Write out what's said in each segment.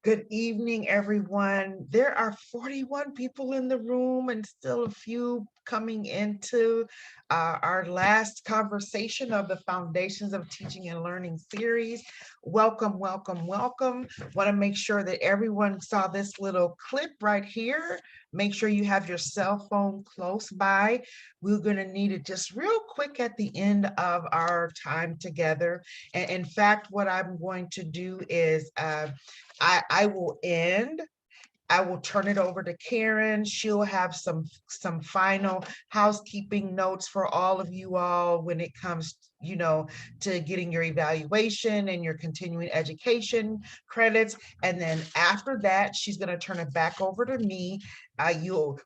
Good evening, everyone. There are 41 people in the room and still a few coming into our last conversation of the Foundations of Teaching and Learning series. Welcome, welcome, welcome. Want to make sure that everyone saw this little clip right here. Make sure you have your cell phone close by. We're going to need it just real quick at the end of our time together. And in fact, what I'm going to do is I will end. I will turn it over to Karen. She'll have some final housekeeping notes for all of you all when it comes, to getting your evaluation and your continuing education credits. And then after that, she's going to turn it back over to me.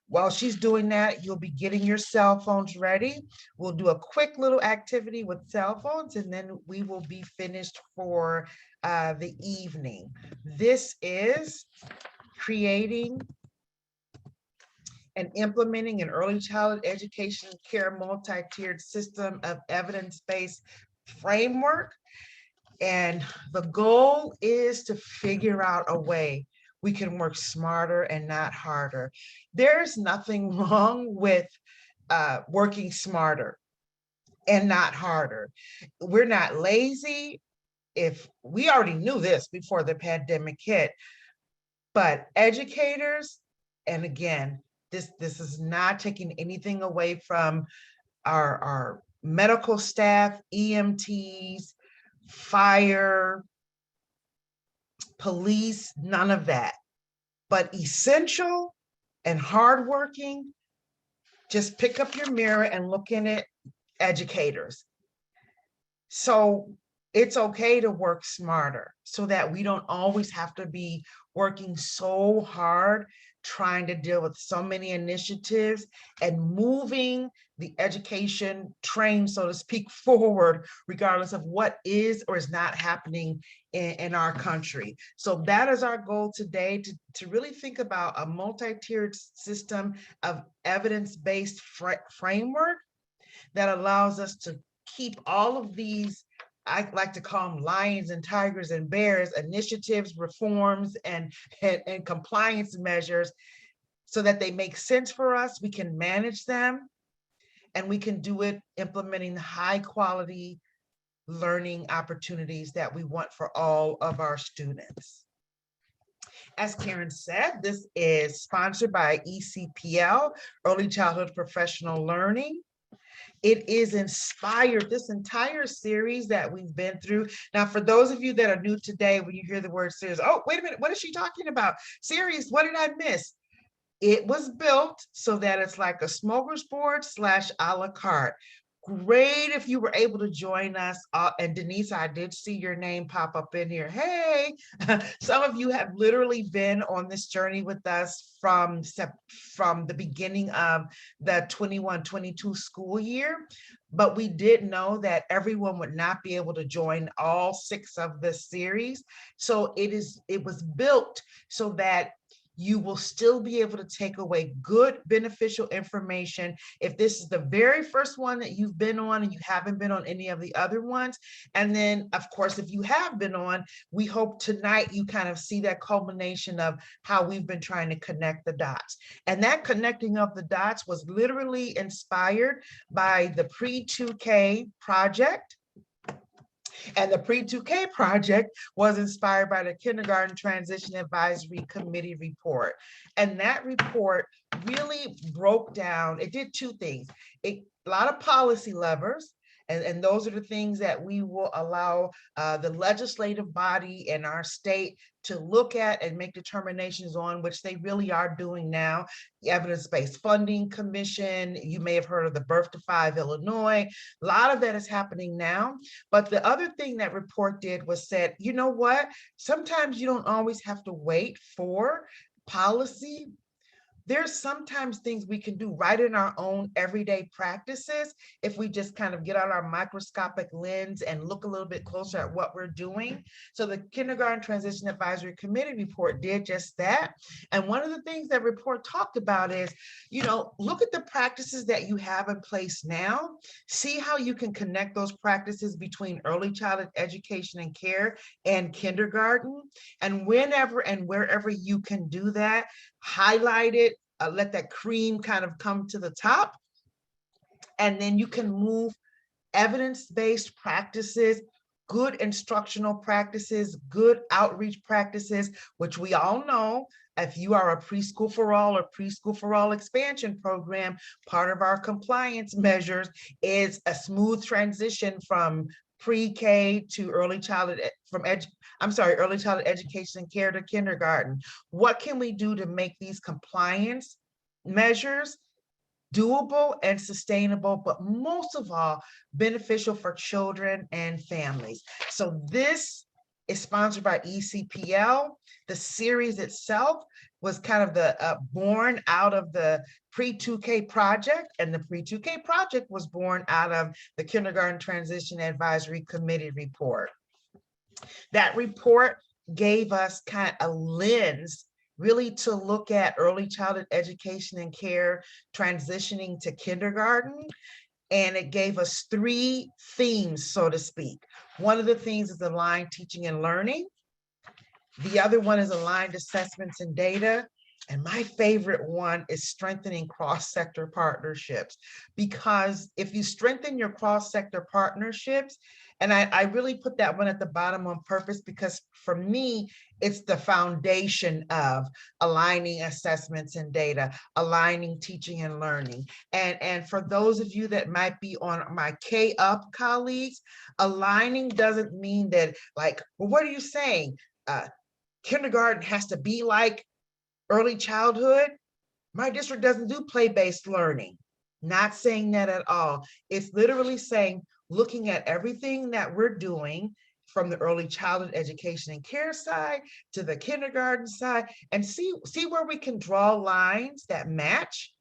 While she's doing that, you'll be getting your cell phones ready. We'll do a quick little activity with cell phones, and then we will be finished for the evening. This is creating and implementing an early childhood education care multi-tiered system of evidence-based framework. And the goal is to figure out a way we can work smarter and not harder. There's nothing wrong with working smarter and not harder. We're not lazy. If we already knew this before the pandemic hit, but educators, and again, this is not taking anything away from our medical staff, EMTs, fire, police, none of that. But essential and hardworking, just pick up your mirror and look in it, educators. So it's okay to work smarter so that we don't always have to be working so hard trying to deal with so many initiatives and moving the education train, so to speak, forward, regardless of what is or is not happening in our country. So that is our goal today, to really think about a multi-tiered system of evidence-based framework that allows us to keep all of these, I like to call them lions and tigers and bears, initiatives, reforms, and compliance measures, so that they make sense for us, we can manage them, and we can do it implementing high quality learning opportunities that we want for all of our students. As Karen said, this is sponsored by ECPL, Early Childhood Professional Learning. It is inspired, this entire series that we've been through. Now, for those of you that are new today, when you hear the word series, oh, wait a minute, what is she talking about? Series, what did I miss? It was built so that it's like a smorgasbord / a la carte. Great if you were able to join us. And Denise, I did see your name pop up in here. Hey, some of you have literally been on this journey with us from the beginning of the 21-22 school year. But we did know that everyone would not be able to join all 6 of this series. So it was built so that you will still be able to take away good, beneficial information. If this is the very first one that you've been on and you haven't been on any of the other ones, and then, of course, if you have been on, we hope tonight you kind of see that culmination of how we've been trying to connect the dots. And that connecting of the dots was literally inspired by the Pre-2K project. And the Pre-2K project was inspired by the Kindergarten Transition Advisory Committee report. And that report really broke down, it did 2 things. A lot of policy levers, and those are the things that we will allow the legislative body in our state to look at and make determinations on, which they really are doing now. The Evidence-Based Funding Commission, you may have heard of the Birth to 5 Illinois. A lot of that is happening now. But the other thing that report did was said, you know what? Sometimes you don't always have to wait for policy. there's sometimes things we can do right in our own everyday practices if we just kind of get out our microscopic lens and look a little bit closer at what we're doing. So the Kindergarten Transition Advisory Committee report did just that. And one of the things that report talked about is, look at the practices that you have in place now, see how you can connect those practices between early childhood education and care and kindergarten. And whenever and wherever you can do that, highlight it, let that cream kind of come to the top. And then you can move evidence-based practices, good instructional practices, good outreach practices, which we all know, if you are a preschool for all or preschool for all expansion program, part of our compliance measures is a smooth transition from pre-K to early childhood, early childhood education and care to kindergarten. What can we do to make these compliance measures doable and sustainable, but most of all, beneficial for children and families? So this is sponsored by ECPL. The series itself was kind of the born out of the pre-2K project, and the pre-2K project was born out of the Kindergarten Transition Advisory Committee report. That report gave us kind of a lens really to look at early childhood education and care transitioning to kindergarten. And it gave us 3 themes, so to speak. One of the themes is aligned teaching and learning. The other one is aligned assessments and data. And my favorite one is strengthening cross-sector partnerships. Because if you strengthen your cross-sector partnerships, and I really put that one at the bottom on purpose, because for me, it's the foundation of aligning assessments and data, aligning teaching and learning. And for those of you that might be on my K-up colleagues, aligning doesn't mean that, like, well, what are you saying? Kindergarten has to be like early childhood. My district doesn't do play-based learning. Not saying that at all. It's literally saying, looking at everything that we're doing from the early childhood education and care side to the kindergarten side, and see where we can draw lines that match,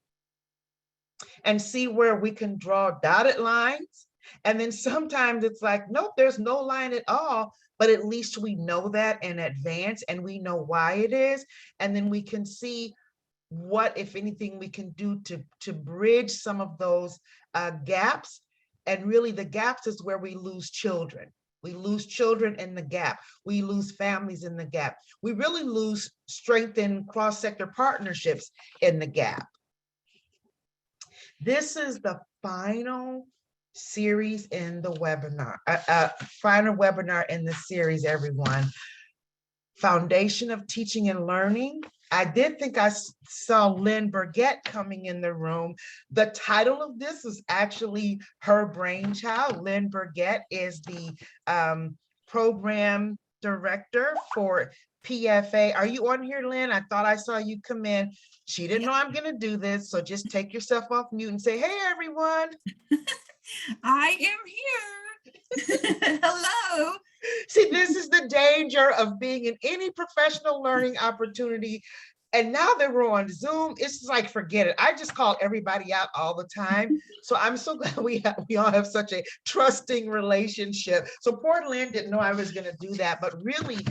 and see where we can draw dotted lines. And then sometimes it's like, nope, there's no line at all, but at least we know that in advance and we know why it is. And then we can see what, if anything, we can do to bridge some of those gaps. And really the gaps is where we lose children. We lose children in the gap. We lose families in the gap. We really lose strengthened cross-sector partnerships in the gap. This is the final series in the webinar, final webinar in the series, everyone. Foundation of Teaching and Learning. I did think I saw Lynn Burgett coming in the room. The title of this is actually her brainchild. Lynn Burgett is the program director for PFA. Are you on here, Lynn? I thought I saw you come in. She didn't know I'm going to do this, so just take yourself off mute and say, hey, everyone. I am here. Hello. See, this is the danger of being in any professional learning opportunity. And now that we're on Zoom, it's like, forget it. I just call everybody out all the time. So I'm so glad we all have such a trusting relationship. So poor Lynn didn't know I was going to do that. But really,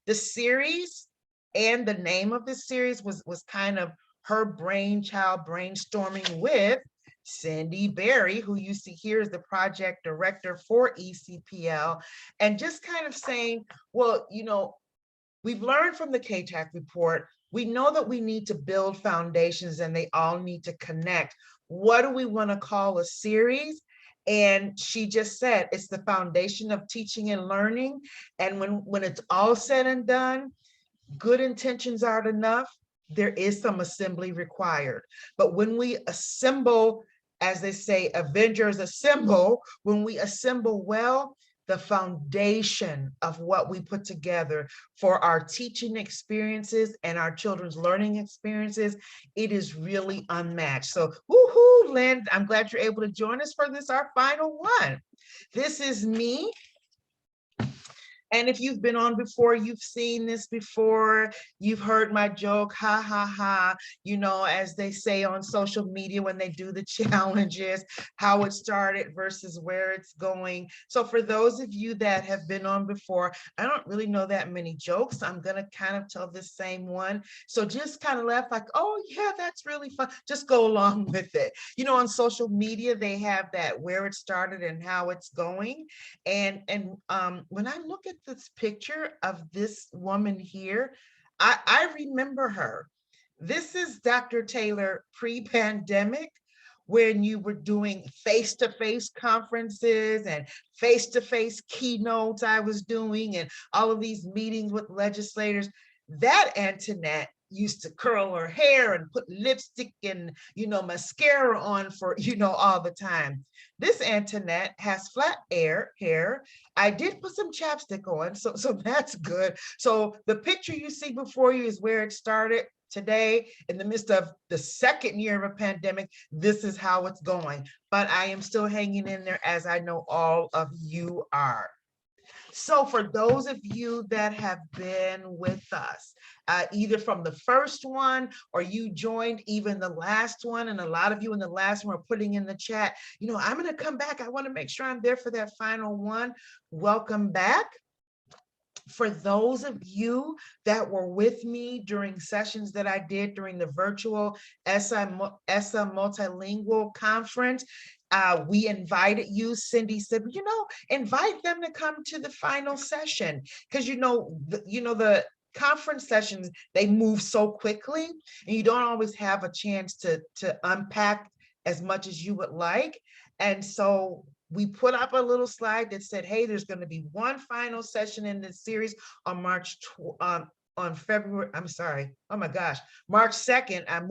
the series and the name of the series was kind of her brainchild, brainstorming with Cindy Berry, who you see here is the project director for ECPL, and just kind of saying, well, we've learned from the KTAC report, we know that we need to build foundations and they all need to connect. What do we want to call a series? And she just said, it's the foundation of teaching and learning. And when it's all said and done, good intentions aren't enough. There is some assembly required. But when we assemble, as they say, Avengers assemble, when we assemble well, the foundation of what we put together for our teaching experiences and our children's learning experiences, it is really unmatched. So woohoo, Lynn, I'm glad you're able to join us for this, our final one. This is me. And if you've been on before, you've seen this before, you've heard my joke, ha, ha, ha, you know, as they say on social media when they do the challenges, how it started versus where it's going. So for those of you that have been on before, I don't really know that many jokes. I'm gonna kind of tell the same one. So just kind of laugh like, oh yeah, that's really fun. Just go along with it. You know, on social media, they have that where it started and how it's going. And when I look at this picture of this woman here, I remember her. This is Dr. Taylor pre-pandemic, when you were doing face-to-face conferences and face-to-face keynotes I was doing and all of these meetings with legislators. That Antoinette used to curl her hair and put lipstick and, you know, mascara on for, you know, all the time. This Antoinette has flat hair. I did put some chapstick on, so that's good. So the picture you see before you is where it started. Today, in the midst of the second year of a pandemic, this is how it's going. But I am still hanging in there, as I know all of you are. So for those of you that have been with us, either from the first one or you joined even the last one, and a lot of you in the last one are putting in the chat, you know, I'm going to come back. I want to make sure I'm there for that final one. Welcome back. For those of you that were with me during sessions that I did during the virtual ESSA Multilingual Conference, we invited you. Cindy said, you know, invite them to come to the final session, because you know the conference sessions, they move so quickly and you don't always have a chance to unpack as much as you would like. And so we put up a little slide that said, hey, there's going to be one final session in this series on February, I'm sorry, oh my gosh, March 2nd. I'm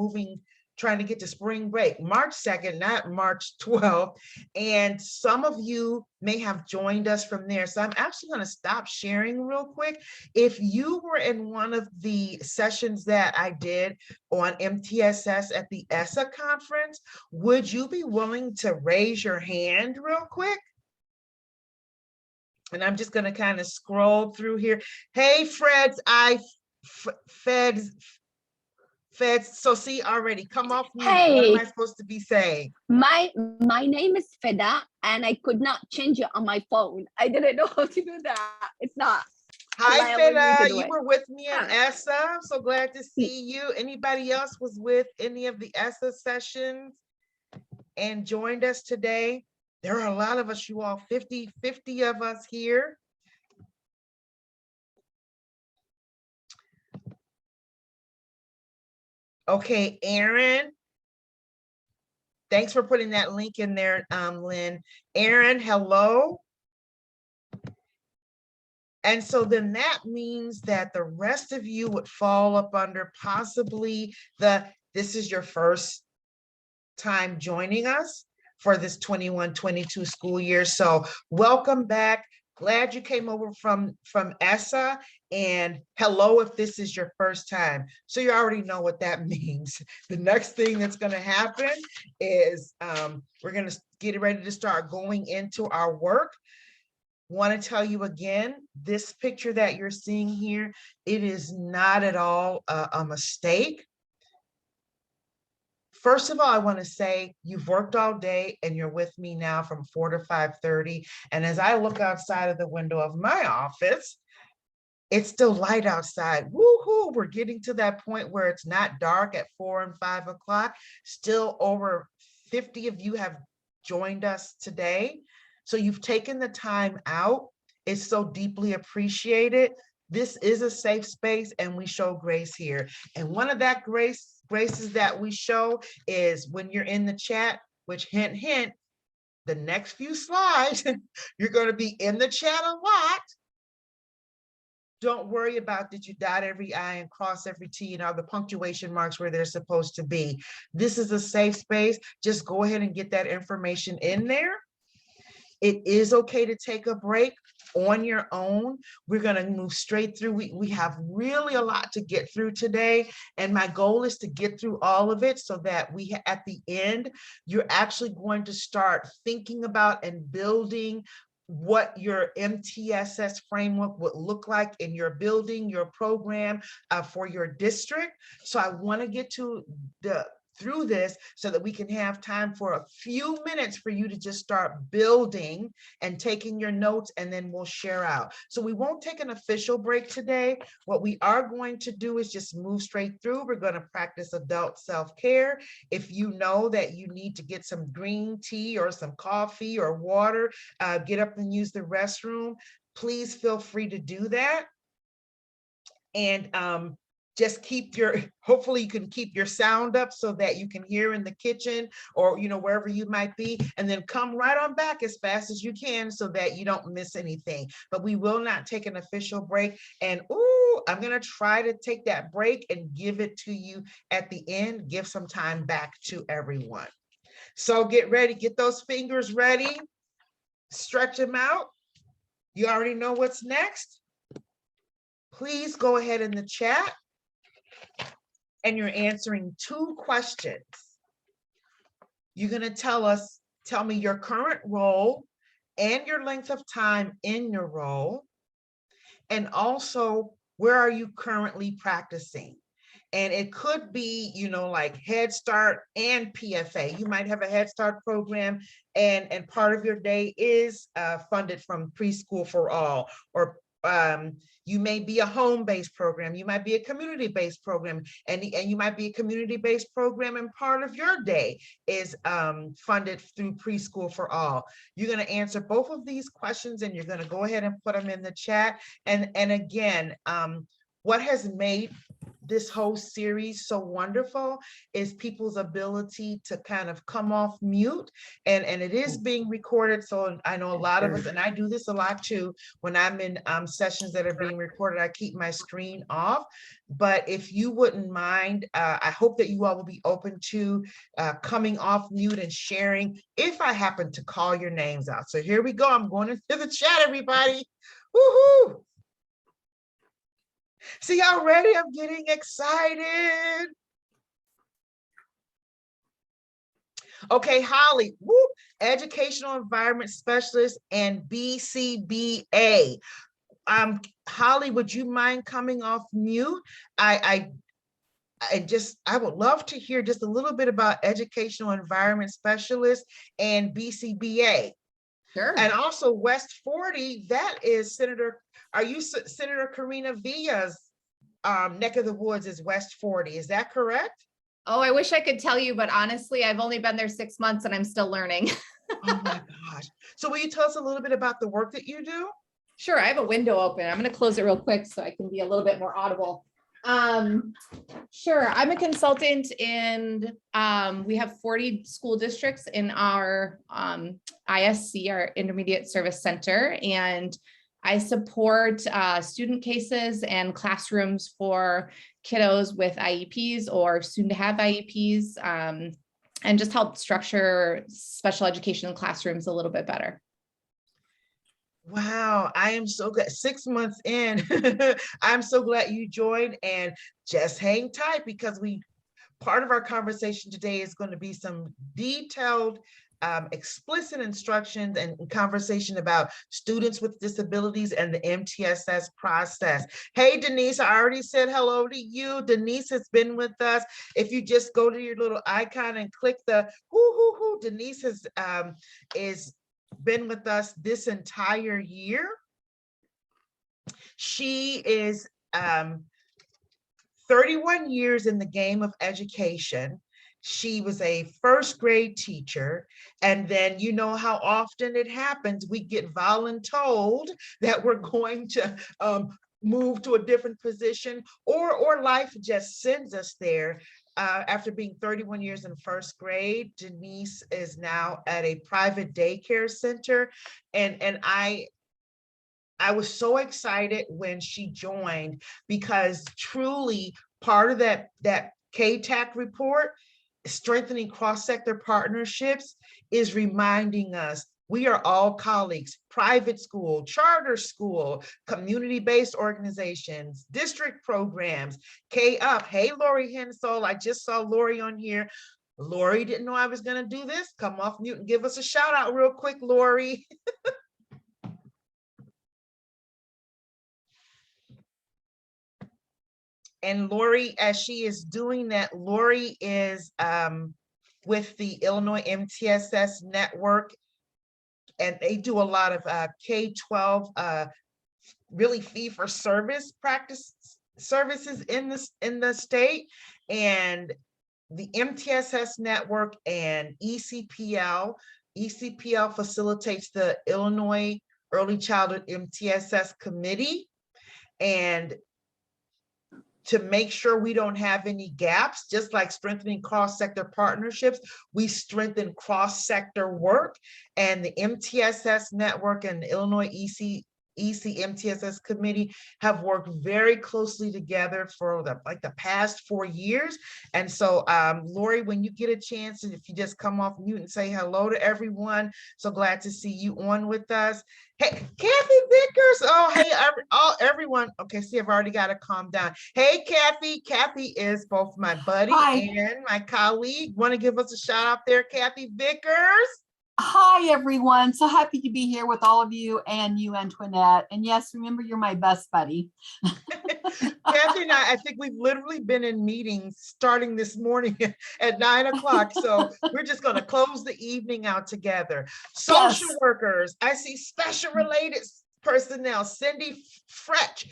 trying to get to spring break, March 2nd, not March 12th. And some of you may have joined us from there. So I'm actually going to stop sharing real quick. If you were in one of the sessions that I did on MTSS at the ESSA conference, would you be willing to raise your hand real quick? And I'm just going to kind of scroll through here. Hey, Feds, so see already, come off mute. Hey. What am I supposed to be saying? My name is Feda, and I could not change it on my phone. I didn't know how to do that. It's not. Hi, Feda. You were with me at ESSA. I'm so glad to see you. Anybody else was with any of the ESSA sessions and joined us today? There are a lot of us, you all, 50 of us here. Okay, Aaron. Thanks for putting that link in there, Lynn. Aaron, hello. And so then that means that the rest of you would fall up under possibly this is your first time joining us for this 21-22 school year. So welcome back. Glad you came over from ESSA, and hello if this is your first time. So you already know what that means. The next thing that's going to happen is we're going to get ready to start going into our work. Want to tell you again, this picture that you're seeing here, it is not at all a mistake. First of all, I want to say you've worked all day and you're with me now from 4 to 5:30. And as I look outside of the window of my office, it's still light outside. Woohoo! We're getting to that point where it's not dark at 4 and 5 o'clock. Still over 50 of you have joined us today. So you've taken the time out. It's so deeply appreciated. This is a safe space and we show grace here. And one of that graces that we show is when you're in the chat, which hint, hint, the next few slides, you're going to be in the chat a lot. Don't worry about did you dot every I and cross every T and all the punctuation marks where they're supposed to be. This is a safe space. Just go ahead and get that information in there. It is okay to take a break on your own. We're going to move straight through. We have really a lot to get through today. And my goal is to get through all of it so that at the end, you're actually going to start thinking about and building what your MTSS framework would look like in your building, your program, for your district. So I want to get to through this so that we can have time for a few minutes for you to just start building and taking your notes, and then we'll share out. So we won't take an official break today. What we are going to do is just move straight through. We're going to practice adult self-care. If you know that you need to get some green tea or some coffee or water, get up and use the restroom, please feel free to do that. And just keep hopefully you can keep your sound up so that you can hear in the kitchen or, wherever you might be, and then come right on back as fast as you can so that you don't miss anything. But we will not take an official break. And I'm going to try to take that break and give it to you at the end, give some time back to everyone. So get ready, get those fingers ready, stretch them out. You already know what's next. Please go ahead in the chat. And you're answering 2 questions. You're going to tell me your current role and your length of time in your role. And also, where are you currently practicing? And it could be, like Head Start and PFA. You might have a Head Start program and part of your day is funded from Preschool for All, or you may be a home-based program, you might be a community-based program, and you might be a community-based program and part of your day is funded through Preschool for All. You're going to answer both of these questions and you're going to go ahead and put them in the chat. And again, what has made this whole series so wonderful is people's ability to kind of come off mute, and it is being recorded. So I know a lot of us, and I do this a lot too, when I'm in sessions that are being recorded, I keep my screen off. But if you wouldn't mind, I hope that you all will be open to coming off mute and sharing if I happen to call your names out. So here we go. I'm going into the chat, everybody. Woohoo! See y'all ready? I'm getting excited. Okay, Holly, whoop, Educational Environment Specialist and BCBA. Holly, would you mind coming off mute? I would love to hear just a little bit about Educational Environment Specialist and BCBA. Sure. And also West 40, that is Senator Karina Villa's neck of the woods is West 40. Is that correct? Oh, I wish I could tell you, but honestly, I've only been there 6 months and I'm still learning. Oh my gosh. So will you tell us a little bit about the work that you do? Sure, I have a window open. I'm going to close it real quick so I can be a little bit more audible. Sure, I'm a consultant and we have 40 school districts in our ISC, our Intermediate Service Center, and I support student cases and classrooms for kiddos with IEPs or soon to have IEPs, and just help structure special education classrooms a little bit better. Wow, I am so glad. 6 months in, I'm so glad you joined, and just hang tight because part of our conversation today is going to be some detailed explicit instructions and conversation about students with disabilities and the MTSS process. Hey, Denise, I already said hello to you. Denise has been with us. If you just go to your little icon and click the whoo, Denise is been with us this entire year. She is 31 years in the game of education. She was a first grade teacher, and then you know how often it happens. We get voluntold that we're going to move to a different position, or life just sends us there. After being 31 years in first grade, Denise is now at a private daycare center, and I was so excited when she joined, because truly part of that KTAC report, strengthening cross-sector partnerships, is reminding us we are all colleagues: private school, charter school, community-based organizations, district programs, K-UP. Hey, Lori Hensel, I just saw Lori on here. Lori didn't know I was going to do this. Come off mute and give us a shout out real quick, Lori. And Lori, as she is doing that, Lori is with the Illinois MTSS network, and they do a lot of K-12 really fee-for-service practice services in the state. And the MTSS network and ECPL facilitates the Illinois Early Childhood MTSS Committee. And to make sure we don't have any gaps, just like strengthening cross-sector partnerships, we strengthen cross-sector work. And the MTSS network and the Illinois EC MTSS committee have worked very closely together for the past 4 years. And so Lori, when you get a chance, and if you just come off mute and say hello to everyone, so glad to see you on with us. Hey, Kathy Vickers. Oh, hey, everyone. Okay, see, I've already got to calm down. Hey, Kathy. Kathy is both my buddy and my colleague. Want to give us a shout out there, Kathy Vickers? Hi, everyone. So happy to be here with all of you and you, Antoinette. And yes, remember, you're my best buddy. Kathy and I think we've literally been in meetings starting this morning at 9 o'clock. So we're just going to close the evening out together. Social workers, I see special related personnel, Cindy Fretch,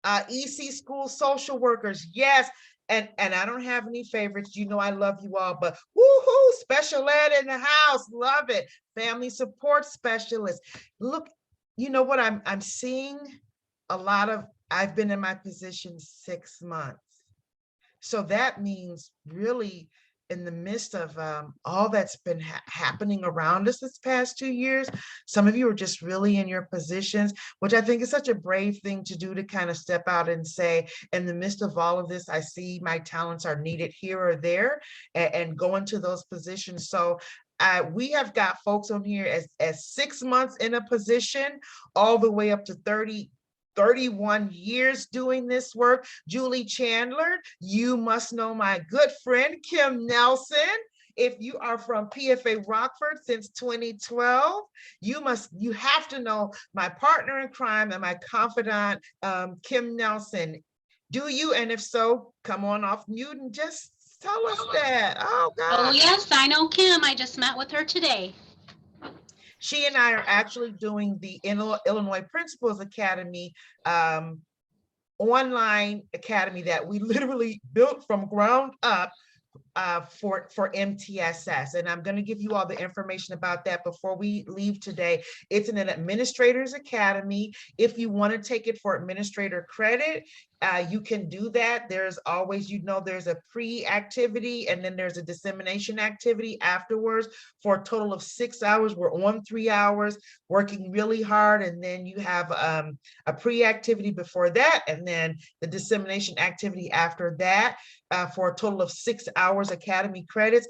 EC school social workers. Yes. And I don't have any favorites. You know, I love you all, but woohoo, special ed in the house. Love it. Family support specialist. Look, you know what I'm seeing a lot of, I've been in my position 6 months. So that means really in the midst of all that's been happening around us this past 2 years, some of you are just really in your positions, which I think is such a brave thing to do, to kind of step out and say, in the midst of all of this, I see my talents are needed here or there, and go into those positions. So we have got folks on here as 6 months in a position, all the way up to 31 years doing this work. Julie Chandler, you must know my good friend, Kim Nelson. If you are from PFA Rockford since 2012, you have to know my partner in crime and my confidant, Kim Nelson. Do you? And if so, come on off mute and just tell us that. Oh, God. Oh, yes, I know Kim. I just met with her today. She and I are actually doing the Illinois Principals Academy online academy that we literally built from ground up for MTSS. And I'm going to give you all the information about that before we leave today. It's an administrator's academy. If you want to take it for administrator credit, you can do that. There's always, there's a pre-activity and then there's a dissemination activity afterwards for a total of 6 hours. We're on 3 hours, working really hard. And then you have a pre-activity before that, and then the dissemination activity after that for a total of 6 hours academy credits.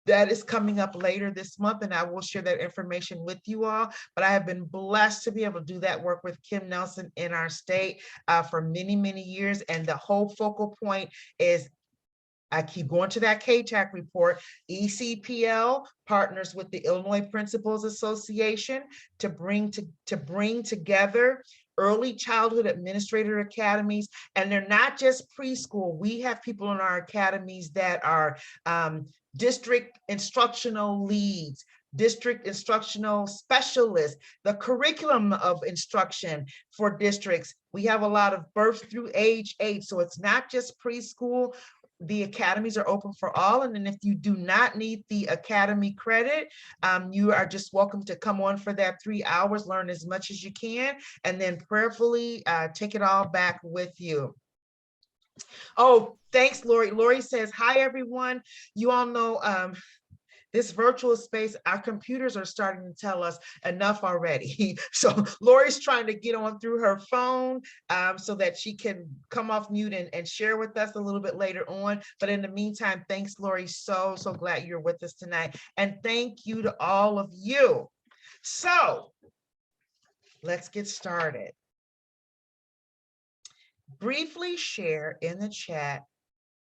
That is coming up later this month, and I will share that information with you all. But I have been blessed to be able to do that work with Kim Nelson in our state for many, many years. And the whole focal point is, I keep going to that KTAC report. ECPL partners with the Illinois Principals Association to bring together early childhood administrator academies. And they're not just preschool. We have people in our academies that are district instructional leads, district instructional specialists, the curriculum of instruction for districts. We have a lot of birth through age 8. So it's not just preschool. The academies are open for all. And then if you do not need the academy credit, you are just welcome to come on for that 3 hours, learn as much as you can, and then prayerfully take it all back with you. Oh, thanks, Lori. Lori says, hi, everyone. You all know this virtual space, our computers are starting to tell us enough already. So Lori's trying to get on through her phone so that she can come off mute and share with us a little bit later on. But in the meantime, thanks, Lori. So glad you're with us tonight. And thank you to all of you. So let's get started. Briefly share in the chat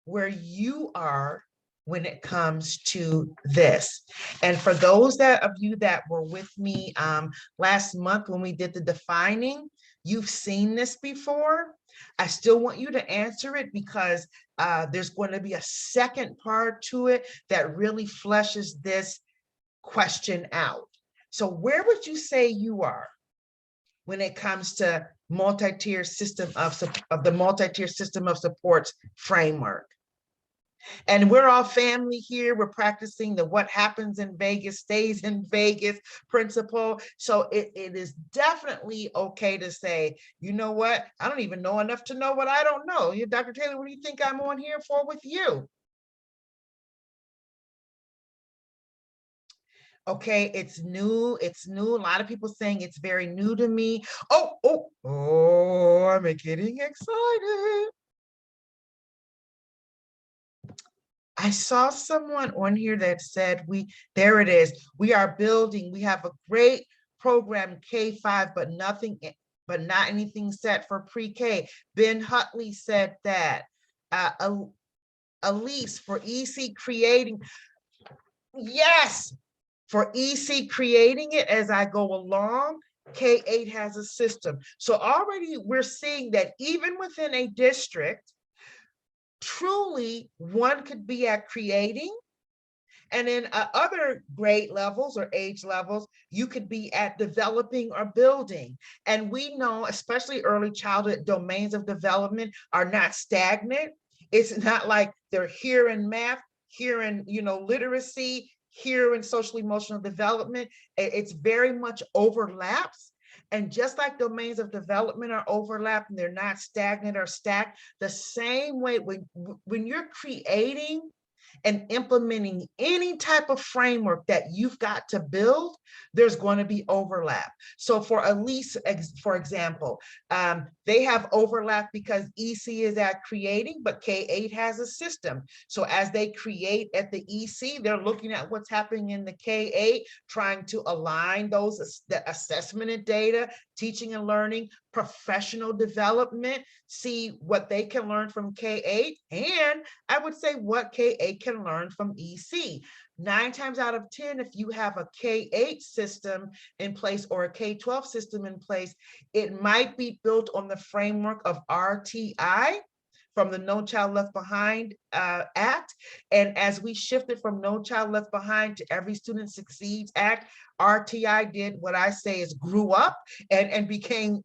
where you are when it comes to this. And for those of you that were with me last month when we did the defining, you've seen this before. I still want you to answer it because there's going to be a second part to it that really fleshes this question out. So where would you say you are when it comes to multi-tier system of the multi-tier system of supports framework? And we're all family here. We're practicing the what happens in Vegas stays in Vegas principle. So it is definitely okay to say, you know what? I don't even know enough to know what I don't know. You, Dr. Taylor, what do you think I'm on here for with you? Okay, it's new. It's new. A lot of people saying it's very new to me. Oh, I'm getting excited. I saw someone on here that said there it is. We are building, we have a great program K-5, but not anything set for pre-K. Ben Hutley said that. Elise for EC creating, yes, for EC creating it as I go along. K-8 has a system. So already we're seeing that even within a district, truly one could be at creating, and in other grade levels or age levels, you could be at developing or building. And we know, especially early childhood domains of development are not stagnant. It's not like they're here in math, here in literacy, here in social emotional development. It's very much overlaps. And just like domains of development are overlapping, they're not stagnant or stacked, the same way when you're creating and implementing any type of framework that you've got to build, there's going to be overlap. So for Elise, for example, they have overlap because EC is at creating, but K-8 has a system. So as they create at the EC, they're looking at what's happening in the K-8, trying to align those, the assessment and data, teaching and learning, professional development, see what they can learn from K-8, and I would say what K-8 can learn from EC. 9 times out of 10, if you have a K-8 system in place or a K-12 system in place, it might be built on the framework of RTI from the No Child Left Behind Act. And as we shifted from No Child Left Behind to Every Student Succeeds Act, RTI did what I say is grew up and became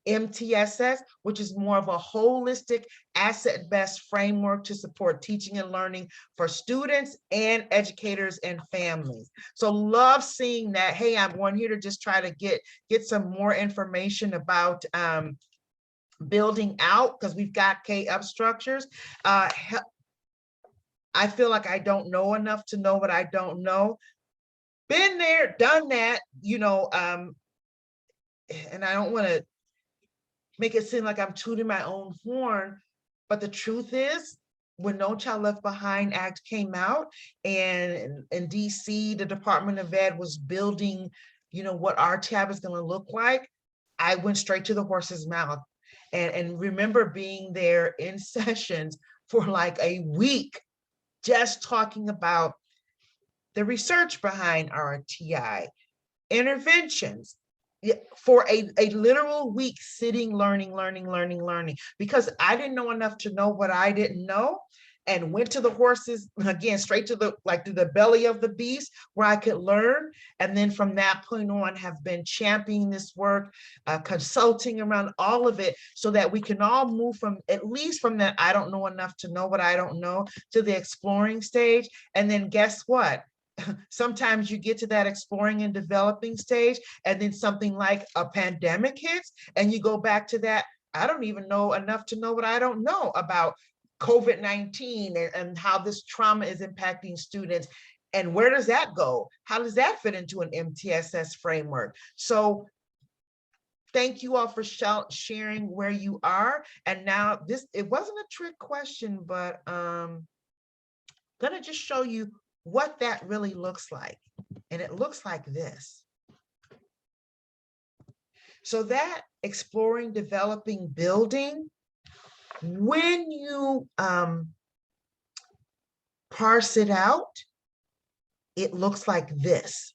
MTSS, which is more of a holistic asset-based framework to support teaching and learning for students and educators and families. So love seeing that. Hey, I'm on here to just try to get some more information about building out, because we've got K-up structures. I feel like I don't know enough to know what I don't know. Been there, done that, and I don't want to make it seem like I'm tooting my own horn, but the truth is, when No Child Left Behind Act came out, and in DC, the Department of Ed was building, what RTI is going to look like, I went straight to the horse's mouth. And remember being there in sessions for like a week, just talking about the research behind RTI, interventions, for a literal week, sitting, learning, because I didn't know enough to know what I didn't know, and went to the horses, again, straight to the belly of the beast where I could learn. And then from that point on, have been championing this work, consulting around all of it, so that we can all move from, at least from that I don't know enough to know what I don't know, to the exploring stage. And then guess what? Sometimes you get to that exploring and developing stage, and then something like a pandemic hits, and you go back to that, I don't even know enough to know what I don't know about COVID-19 and how this trauma is impacting students. And where does that go? How does that fit into an MTSS framework? So thank you all for sharing where you are. And now it wasn't a trick question, but I'm gonna just show you what that really looks like. And it looks like this. So that exploring, developing, building, when you parse it out, it looks like this.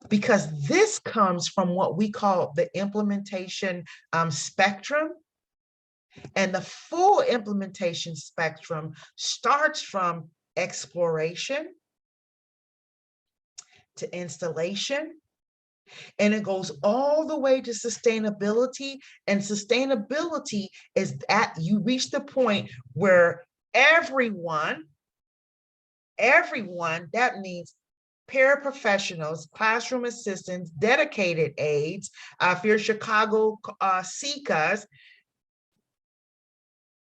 because this comes from what we call the implementation spectrum. And the full implementation spectrum starts from exploration to installation, and it goes all the way to sustainability. And sustainability is that you reach the point where everyone, that means paraprofessionals, classroom assistants, dedicated aides, if you're Chicago SECAs,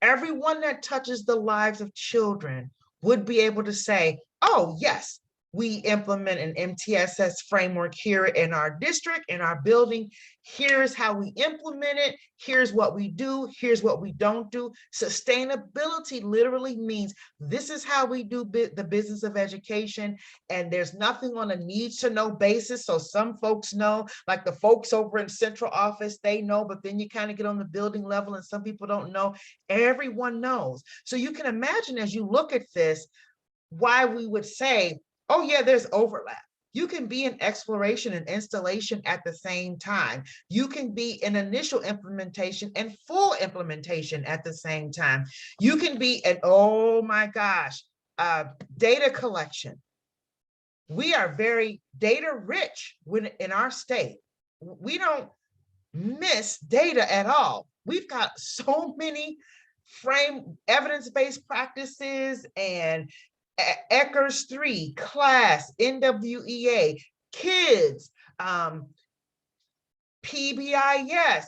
everyone that touches the lives of children would be able to say, oh, yes, we implement an MTSS framework here in our district, in our building. Here's how we implement it. Here's what we do. Here's what we don't do. Sustainability literally means this is how we do the business of education. And there's nothing on a needs to know basis. So some folks know, like the folks over in central office, they know, but then you kind of get on the building level and some people don't know. Everyone knows. So you can imagine as you look at this, why we would say, oh yeah, there's overlap. You can be in exploration and installation at the same time. You can be in initial implementation and full implementation at the same time. You can be an, oh my gosh, data collection. We are very data rich in our state. We don't miss data at all. We've got so many evidence-based practices and Eckers 3, class, NWEA, kids, PBIS,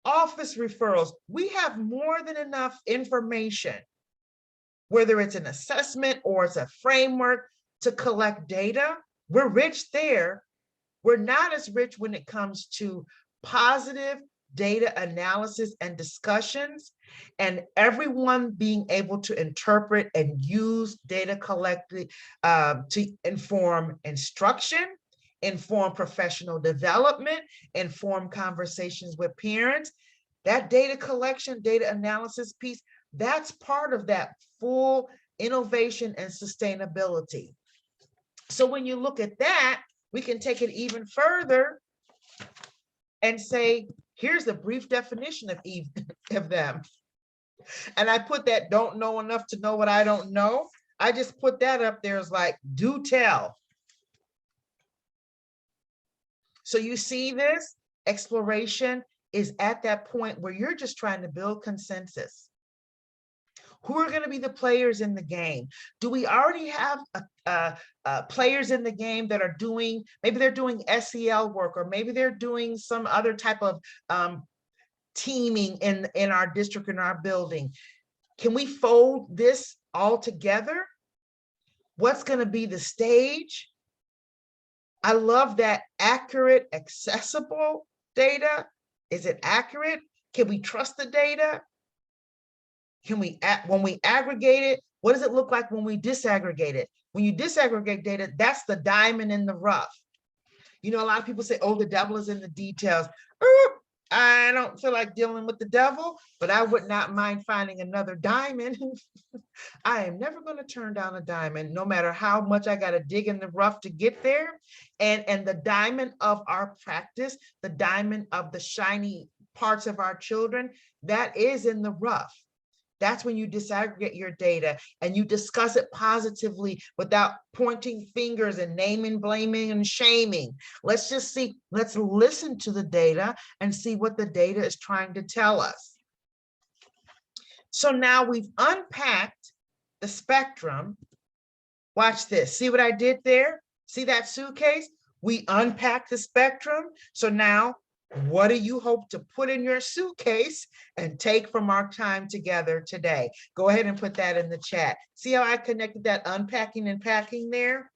office referrals. We have more than enough information, whether it's an assessment or it's a framework to collect data. We're rich there. We're not as rich when it comes to positive data analysis and discussions, and everyone being able to interpret and use data collected to inform instruction, inform professional development, inform conversations with parents. That data collection, data analysis piece, that's part of that full innovation and sustainability. So when you look at that, we can take it even further and say, here's the brief definition of them. And I put that don't know enough to know what I don't know. I just put that up there as like, do tell. So you see this exploration is at that point where you're just trying to build consensus. Who are going to be the players in the game? Do we already have players in the game that are doing, maybe they're doing SEL work, or maybe they're doing some other type of teaming in our district, in our building? Can we fold this all together? What's going to be the stage? I love that accurate, accessible data. Is it accurate? Can we trust the data? Can we, when we aggregate it, what does it look like when we disaggregate it? When you disaggregate data, that's the diamond in the rough. You know, a lot of people say, oh, the devil is in the details. I don't feel like dealing with the devil, but I would not mind finding another diamond. I am never going to turn down a diamond, no matter how much I got to dig in the rough to get there. And the diamond of our practice, the diamond of the shiny parts of our children, that is in the rough. That's when you disaggregate your data and you discuss it positively without pointing fingers and naming, blaming, and shaming. Let's just see, let's listen to the data and see what the data is trying to tell us. So now we've unpacked the spectrum. Watch this. See what I did there? See that suitcase? We unpacked the spectrum. So now, what do you hope to put in your suitcase and take from our time together today? Go ahead and put that in the chat. See how I connected that unpacking and packing there?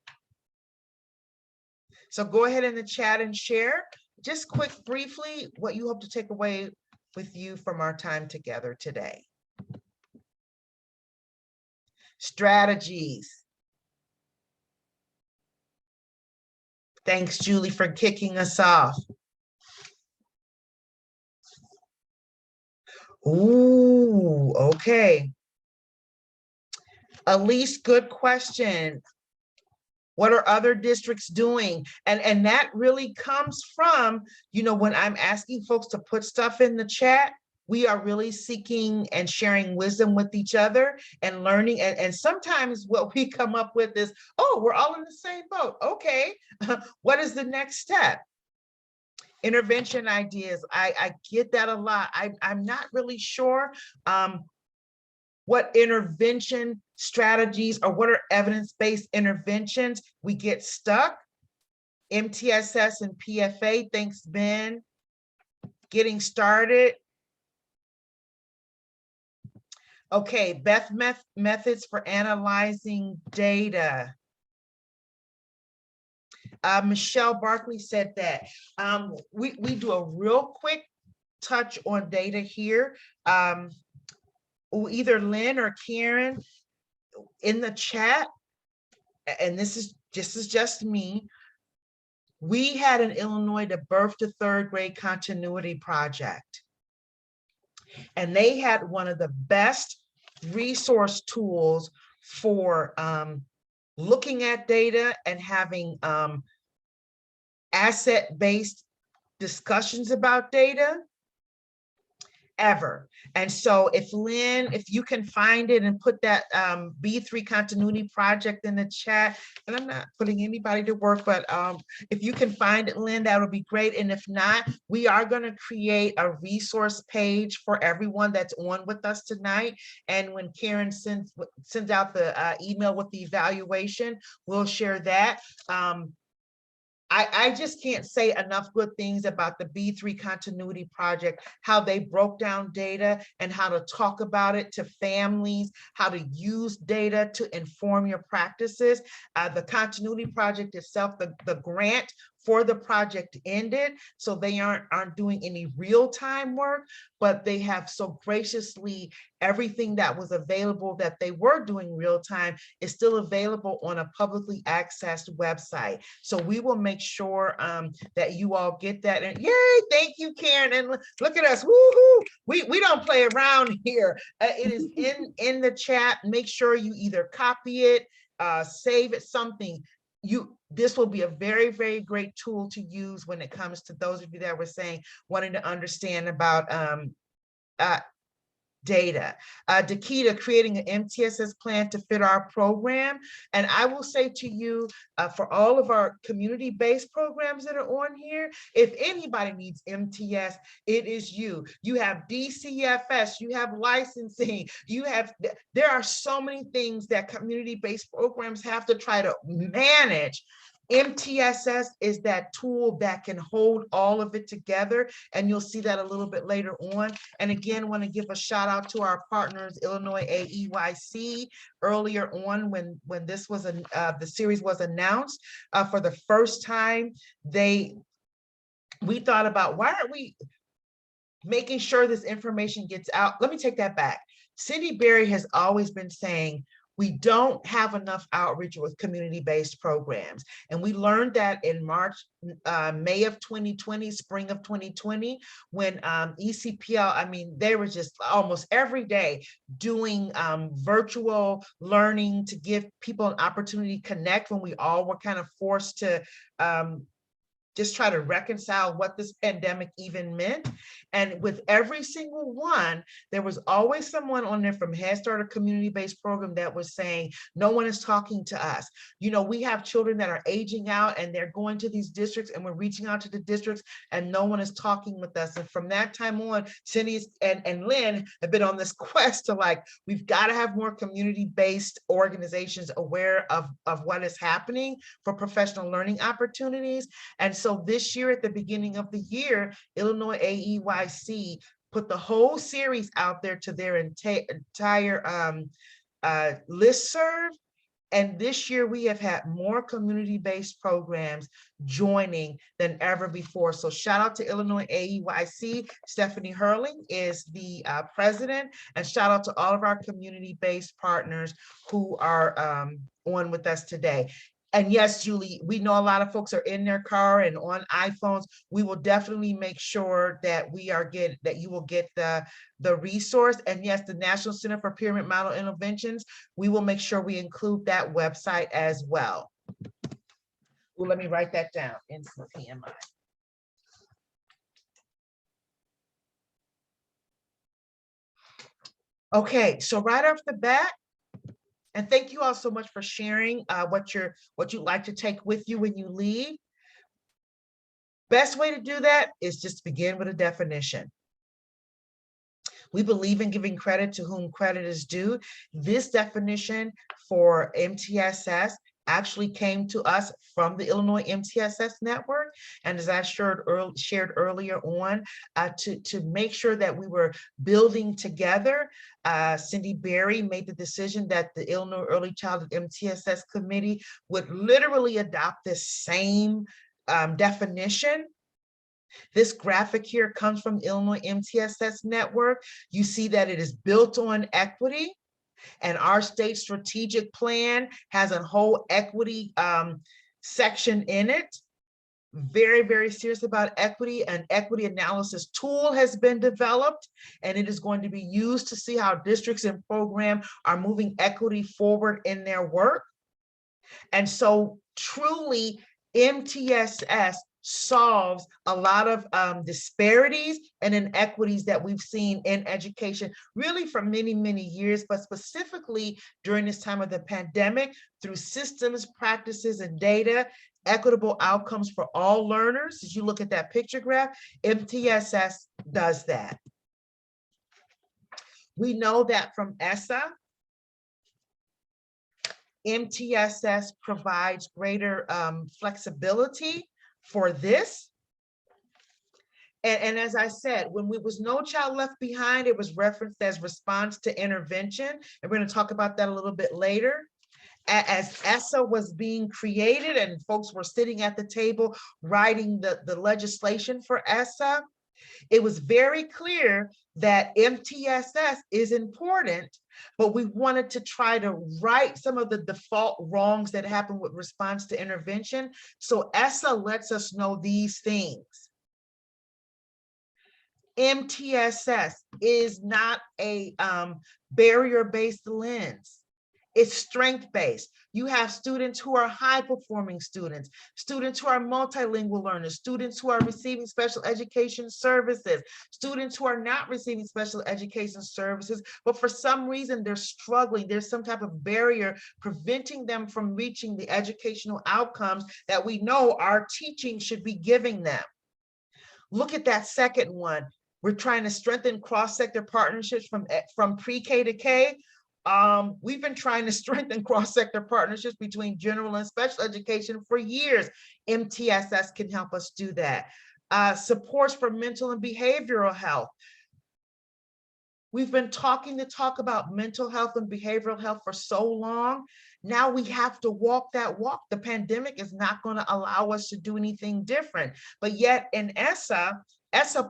So go ahead in the chat and share just briefly what you hope to take away with you from our time together today. Strategies. Thanks, Julie, for kicking us off. Ooh, okay. Elise, good question. What are other districts doing? And that really comes from, you know, when I'm asking folks to put stuff in the chat, we are really seeking and sharing wisdom with each other and learning. And sometimes what we come up with is, oh, we're all in the same boat. Okay, what is the next step? Intervention ideas. I get that a lot. I'm not really sure what intervention strategies or what are evidence-based interventions. We get stuck. MTSS and PFA, thanks, Ben. Getting started. Okay, Beth methods for analyzing data. Michelle Barkley said that. We do a real quick touch on data here. Either Lynn or Karen in the chat, and this is just me. We had in Illinois the Birth to Third Grade Continuity Project. And they had one of the best resource tools for looking at data and having asset-based discussions about data ever. And so if Lynn, if you can find it and put that B3 continuity project in the chat, and I'm not putting anybody to work, but if you can find it, Lynn, that would be great. And if not, we are going to create a resource page for everyone that's on with us tonight. And when Karen sends out the email with the evaluation, we'll share that. I just can't say enough good things about the B3 continuity project, how they broke down data and how to talk about it to families, how to use data to inform your practices. The continuity project itself, the grant for the project ended, so they aren't doing any real-time work, but they have so graciously, everything that was available that they were doing real-time is still available on a publicly accessed website. So we will make sure that you all get that. And yay, thank you, Karen. And look at us, woohoo! We don't play around here. It is in the chat. Make sure you either copy it, save it, something. This will be a very, very great tool to use when it comes to those of you that were saying, wanting to understand about data. Dakita, creating an MTSS plan to fit our program. And I will say to you, for all of our community-based programs that are on here, if anybody needs MTS, it is you. You have DCFS, you have licensing, there are so many things that community-based programs have to try to manage. MTSS is that tool that can hold all of it together, and you'll see that a little bit later on. And again, want to give a shout out to our partners, Illinois AEYC. Earlier on, when this was the series was announced for the first time, we thought about, why aren't we making sure this information gets out? Let me take that back. Cindy Berry has always been saying, we don't have enough outreach with community-based programs. And we learned that in May of 2020, spring of 2020, when ECPL, I mean, they were just almost every day doing virtual learning to give people an opportunity to connect when we all were kind of forced to just try to reconcile what this pandemic even meant. And with every single one, there was always someone on there from Head Start or community-based program that was saying, no one is talking to us. You know, we have children that are aging out and they're going to these districts, and we're reaching out to the districts and no one is talking with us. And from that time on, Cindy and Lynn have been on this quest to, like, we've got to have more community-based organizations aware of what is happening for professional learning opportunities. And so this year, at the beginning of the year, Illinois AEYC put the whole series out there to their entire listserv. And this year we have had more community-based programs joining than ever before. So shout out to Illinois AEYC. Stephanie Hurling is the president, and shout out to all of our community-based partners who are on with us today. And yes, Julie, we know a lot of folks are in their car and on iPhones. We will definitely make sure that that you will get the resource. And yes, the National Center for Pyramid Model Interventions, we will make sure we include that website as well. Well, let me write that down. Instant PMI. Okay, so right off the bat, and thank you all so much for sharing what you'd like to take with you when you leave. Best way to do that is just begin with a definition. We believe in giving credit to whom credit is due. This definition for MTSS actually came to us from the Illinois MTSS network. And as I shared earlier on, to make sure that we were building together, Cindy Berry made the decision that the Illinois Early Childhood MTSS Committee would literally adopt this same definition. This graphic here comes from Illinois MTSS network. You see that it is built on equity, and our state strategic plan has a whole equity section in it. Very, very serious about equity. An equity analysis tool has been developed, and it is going to be used to see how districts and programs are moving equity forward in their work. And so truly, MTSS solves a lot of disparities and inequities that we've seen in education really for many, many years, but specifically during this time of the pandemic through systems, practices, and data, equitable outcomes for all learners. As you look at that picture graph, MTSS does that. We know that from ESSA, MTSS provides greater flexibility for this. And as I said, when we was No Child Left Behind, it was referenced as response to intervention. And we're going to talk about that a little bit later. As ESSA was being created and folks were sitting at the table writing the legislation for ESSA, it was very clear that MTSS is important, but we wanted to try to right some of the default wrongs that happen with response to intervention. So ESSA lets us know these things. MTSS is not a barrier-based lens. It's strength-based. You have students who are high-performing students, students who are multilingual learners, students who are receiving special education services, students who are not receiving special education services, but for some reason they're struggling. There's some type of barrier preventing them from reaching the educational outcomes that we know our teaching should be giving them. Look at that second one. We're trying to strengthen cross-sector partnerships from pre-K to K. We've been trying to strengthen cross-sector partnerships between general and special education for years. MTSS can help us do that. Supports for mental and behavioral health. We've been talking about mental health and behavioral health for so long. Now we have to walk that walk. The pandemic is not going to allow us to do anything different. But yet in ESSA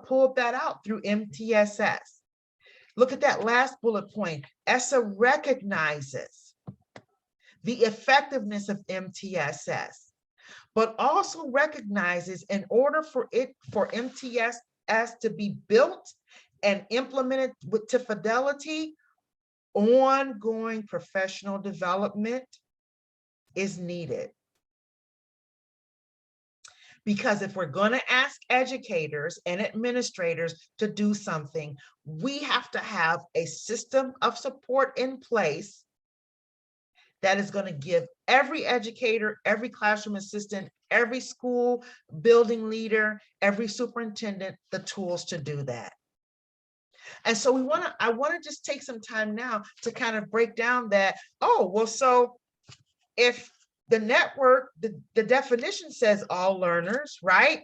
pulled that out through MTSS. Look at that last bullet point. ESSA recognizes the effectiveness of MTSS, but also recognizes in order for MTSS to be built and implemented to fidelity, ongoing professional development is needed. Because if we're going to ask educators and administrators to do something, we have to have a system of support in place that is going to give every educator, every classroom assistant, every school building leader, every superintendent the tools to do that. And so I want to just take some time now to kind of break down that, oh, well, so if the network, the definition says all learners, right?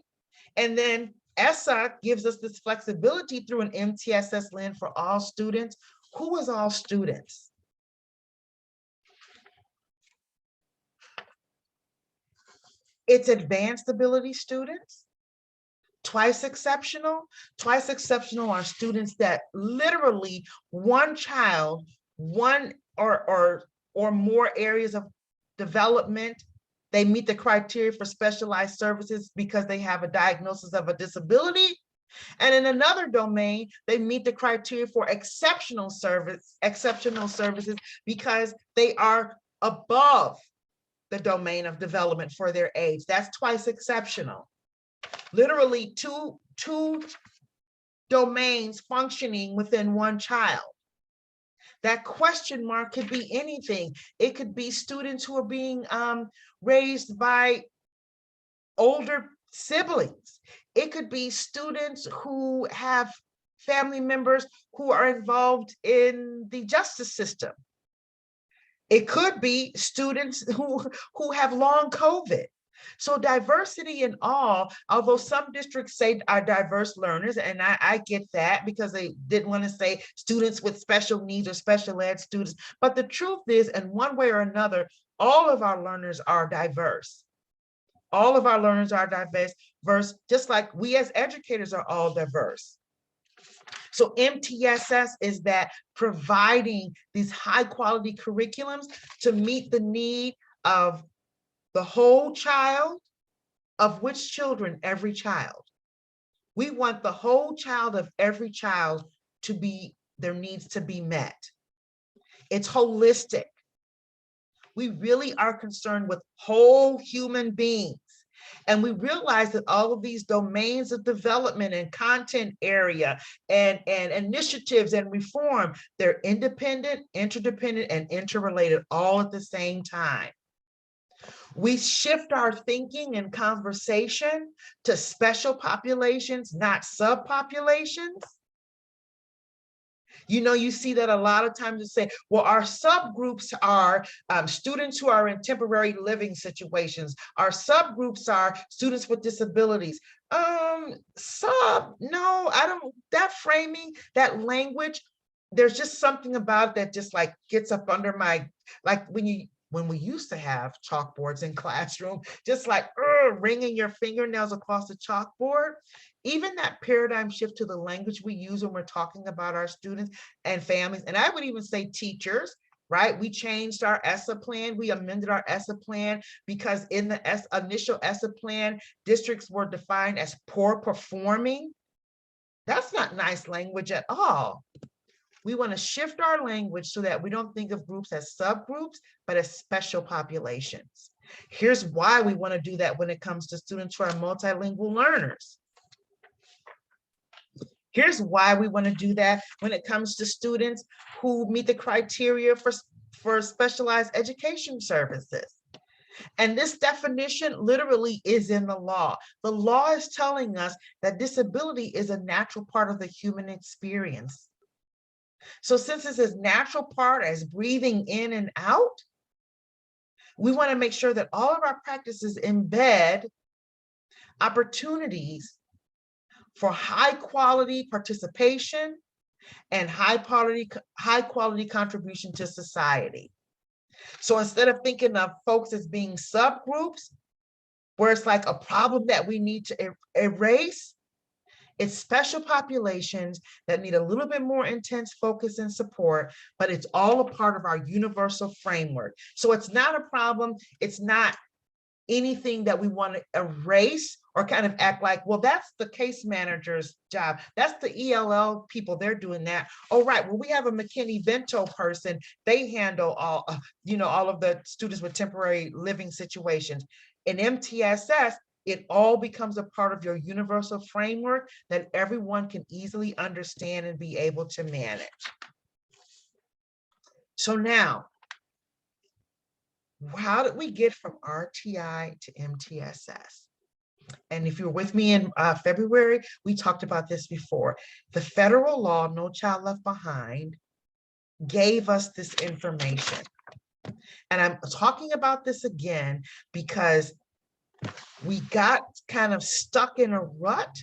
And then ESSA gives us this flexibility through an MTSS lens for all students. Who is all students? It's advanced ability students, twice exceptional. Twice exceptional are students that literally one child, one or more areas of development, they meet the criteria for specialized services because they have a diagnosis of a disability. And in another domain, they meet the criteria for exceptional services because they are above the domain of development for their age. That's twice exceptional. Literally two domains functioning within one child. That question mark could be anything. It could be students who are being raised by older siblings. It could be students who have family members who are involved in the justice system. It could be students who have long COVID. So diversity in all, although some districts say are diverse learners, and I get that because they didn't want to say students with special needs or special ed students, but the truth is, in one way or another, all of our learners are diverse. All of our learners are diverse, just like we as educators are all diverse. So MTSS is that providing these high quality curriculums to meet the need of the whole child, of which children? Every child. We want the whole child of every child to be, their needs to be met. It's holistic. We really are concerned with whole human beings. And we realize that all of these domains of development and content area and initiatives and reform, they're independent, interdependent, and interrelated all at the same time. We shift our thinking and conversation to special populations, not subpopulations. You know, you see that a lot of times you say, well, our subgroups are students who are in temporary living situations. Our subgroups are students with disabilities. No, I don't, that framing, that language, there's just something about it that just like gets up under my, like when we used to have chalkboards in classroom, just like wringing your fingernails across the chalkboard. Even that paradigm shift to the language we use when we're talking about our students and families, and I would even say teachers, right? We changed our ESSA plan, we amended our ESSA plan because in the initial ESSA plan, districts were defined as poor performing. That's not nice language at all. We want to shift our language so that we don't think of groups as subgroups, but as special populations. Here's why we want to do that when it comes to students who are multilingual learners. Here's why we want to do that when it comes to students who meet the criteria for specialized education services. And this definition literally is in the law. The law is telling us that disability is a natural part of the human experience. So since it's a natural part as breathing in and out, we want to make sure that all of our practices embed opportunities for high quality participation and high quality contribution to society. So instead of thinking of folks as being subgroups, where it's like a problem that we need to erase, it's special populations that need a little bit more intense focus and support, but it's all a part of our universal framework. So it's not a problem. It's not anything that we want to erase or kind of act like, well, that's the case manager's job. That's the ELL people, they're doing that. Oh, right, well, we have a McKinney-Vento person. They handle all, all of the students with temporary living situations. In MTSS, it all becomes a part of your universal framework that everyone can easily understand and be able to manage. So now, how did we get from RTI to MTSS? And if you're with me in February, we talked about this before. The federal law, No Child Left Behind, gave us this information. And I'm talking about this again because we got kind of stuck in a rut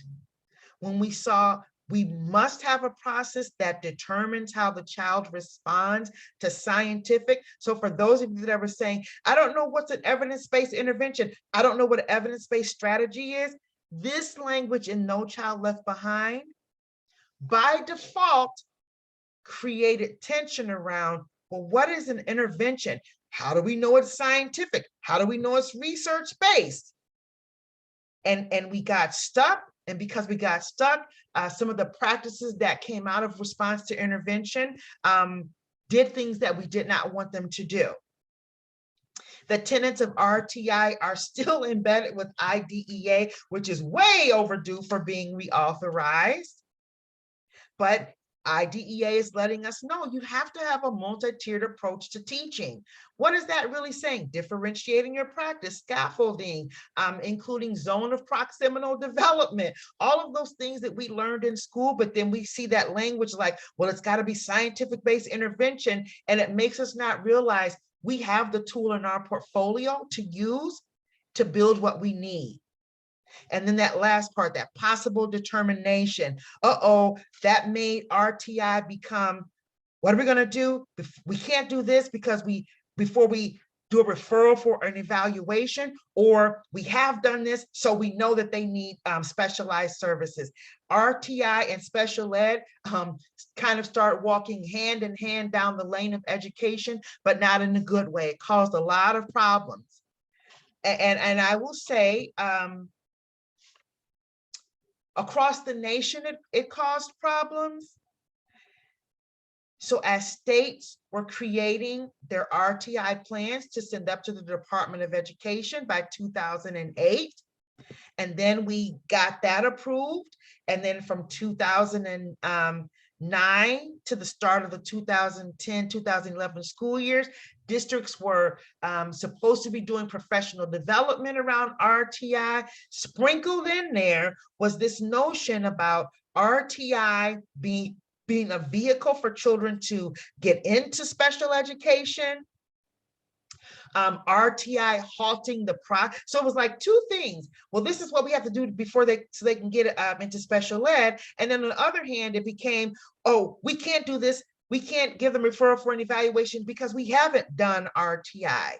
when we saw we must have a process that determines how the child responds to scientific. So for those of you that were saying, I don't know what's an evidence-based intervention, I don't know what an evidence-based strategy is, this language in No Child Left Behind, by default, created tension around, well, what is an intervention? How do we know it's scientific? How do we know it's research-based? And we got stuck. And because we got stuck, some of the practices that came out of response to intervention did things that we did not want them to do. The tenets of RTI are still embedded with IDEA, which is way overdue for being reauthorized. But IDEA is letting us know you have to have a multi-tiered approach to teaching. What is that really saying? Differentiating your practice, scaffolding, including zone of proximal development, all of those things that we learned in school, but then we see that language like, well, it's got to be scientific-based intervention, and it makes us not realize we have the tool in our portfolio to use to build what we need. And then that last part, that possible determination. That made RTI become, what are we going to do? We can't do this because before we do a referral for an evaluation, or we have done this, so we know that they need specialized services. RTI and special ed kind of start walking hand in hand down the lane of education, but not in a good way. It caused a lot of problems. And I will say, across the nation, it caused problems. So as states were creating their RTI plans to send up to the Department of Education by 2008, and then we got that approved. And then from 2009 to the start of the 2010-2011 school years, districts were supposed to be doing professional development around RTI. Sprinkled in there was this notion about RTI being a vehicle for children to get into special education, RTI halting the process. So it was like two things. Well, this is what we have to do before so they can get into special ed. And then on the other hand, it became, oh, we can't do this. We can't give them referral for an evaluation because we haven't done RTI.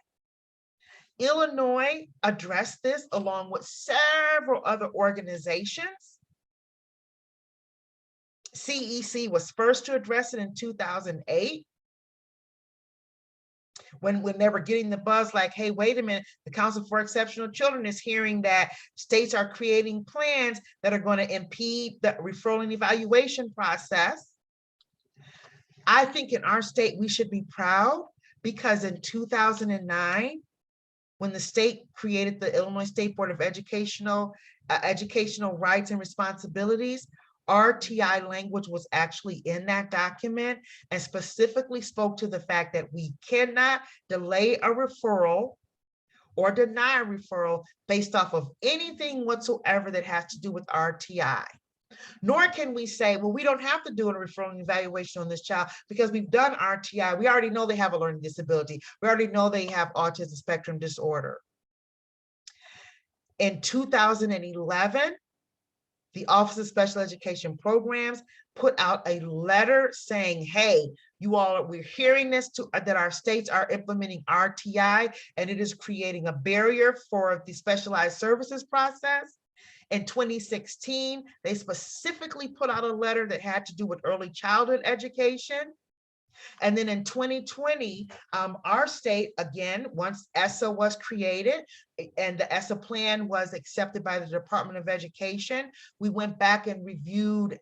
Illinois addressed this along with several other organizations. CEC was first to address it in 2008. When they were getting the buzz like, hey, wait a minute, the Council for Exceptional Children is hearing that states are creating plans that are going to impede the referral and evaluation process. I think in our state, we should be proud because in 2009, when the state created the Illinois State Board of Educational Rights and Responsibilities, RTI language was actually in that document and specifically spoke to the fact that we cannot delay a referral or deny a referral based off of anything whatsoever that has to do with RTI. Nor can we say, well, we don't have to do a referral and evaluation on this child because we've done RTI. We already know they have a learning disability. We already know they have autism spectrum disorder. In 2011, the Office of Special Education Programs put out a letter saying, hey, you all, we're hearing this that our states are implementing RTI and it is creating a barrier for the specialized services process. In 2016, they specifically put out a letter that had to do with early childhood education. And then in 2020, our state, again, once ESSA was created and the ESSA plan was accepted by the Department of Education, we went back and reviewed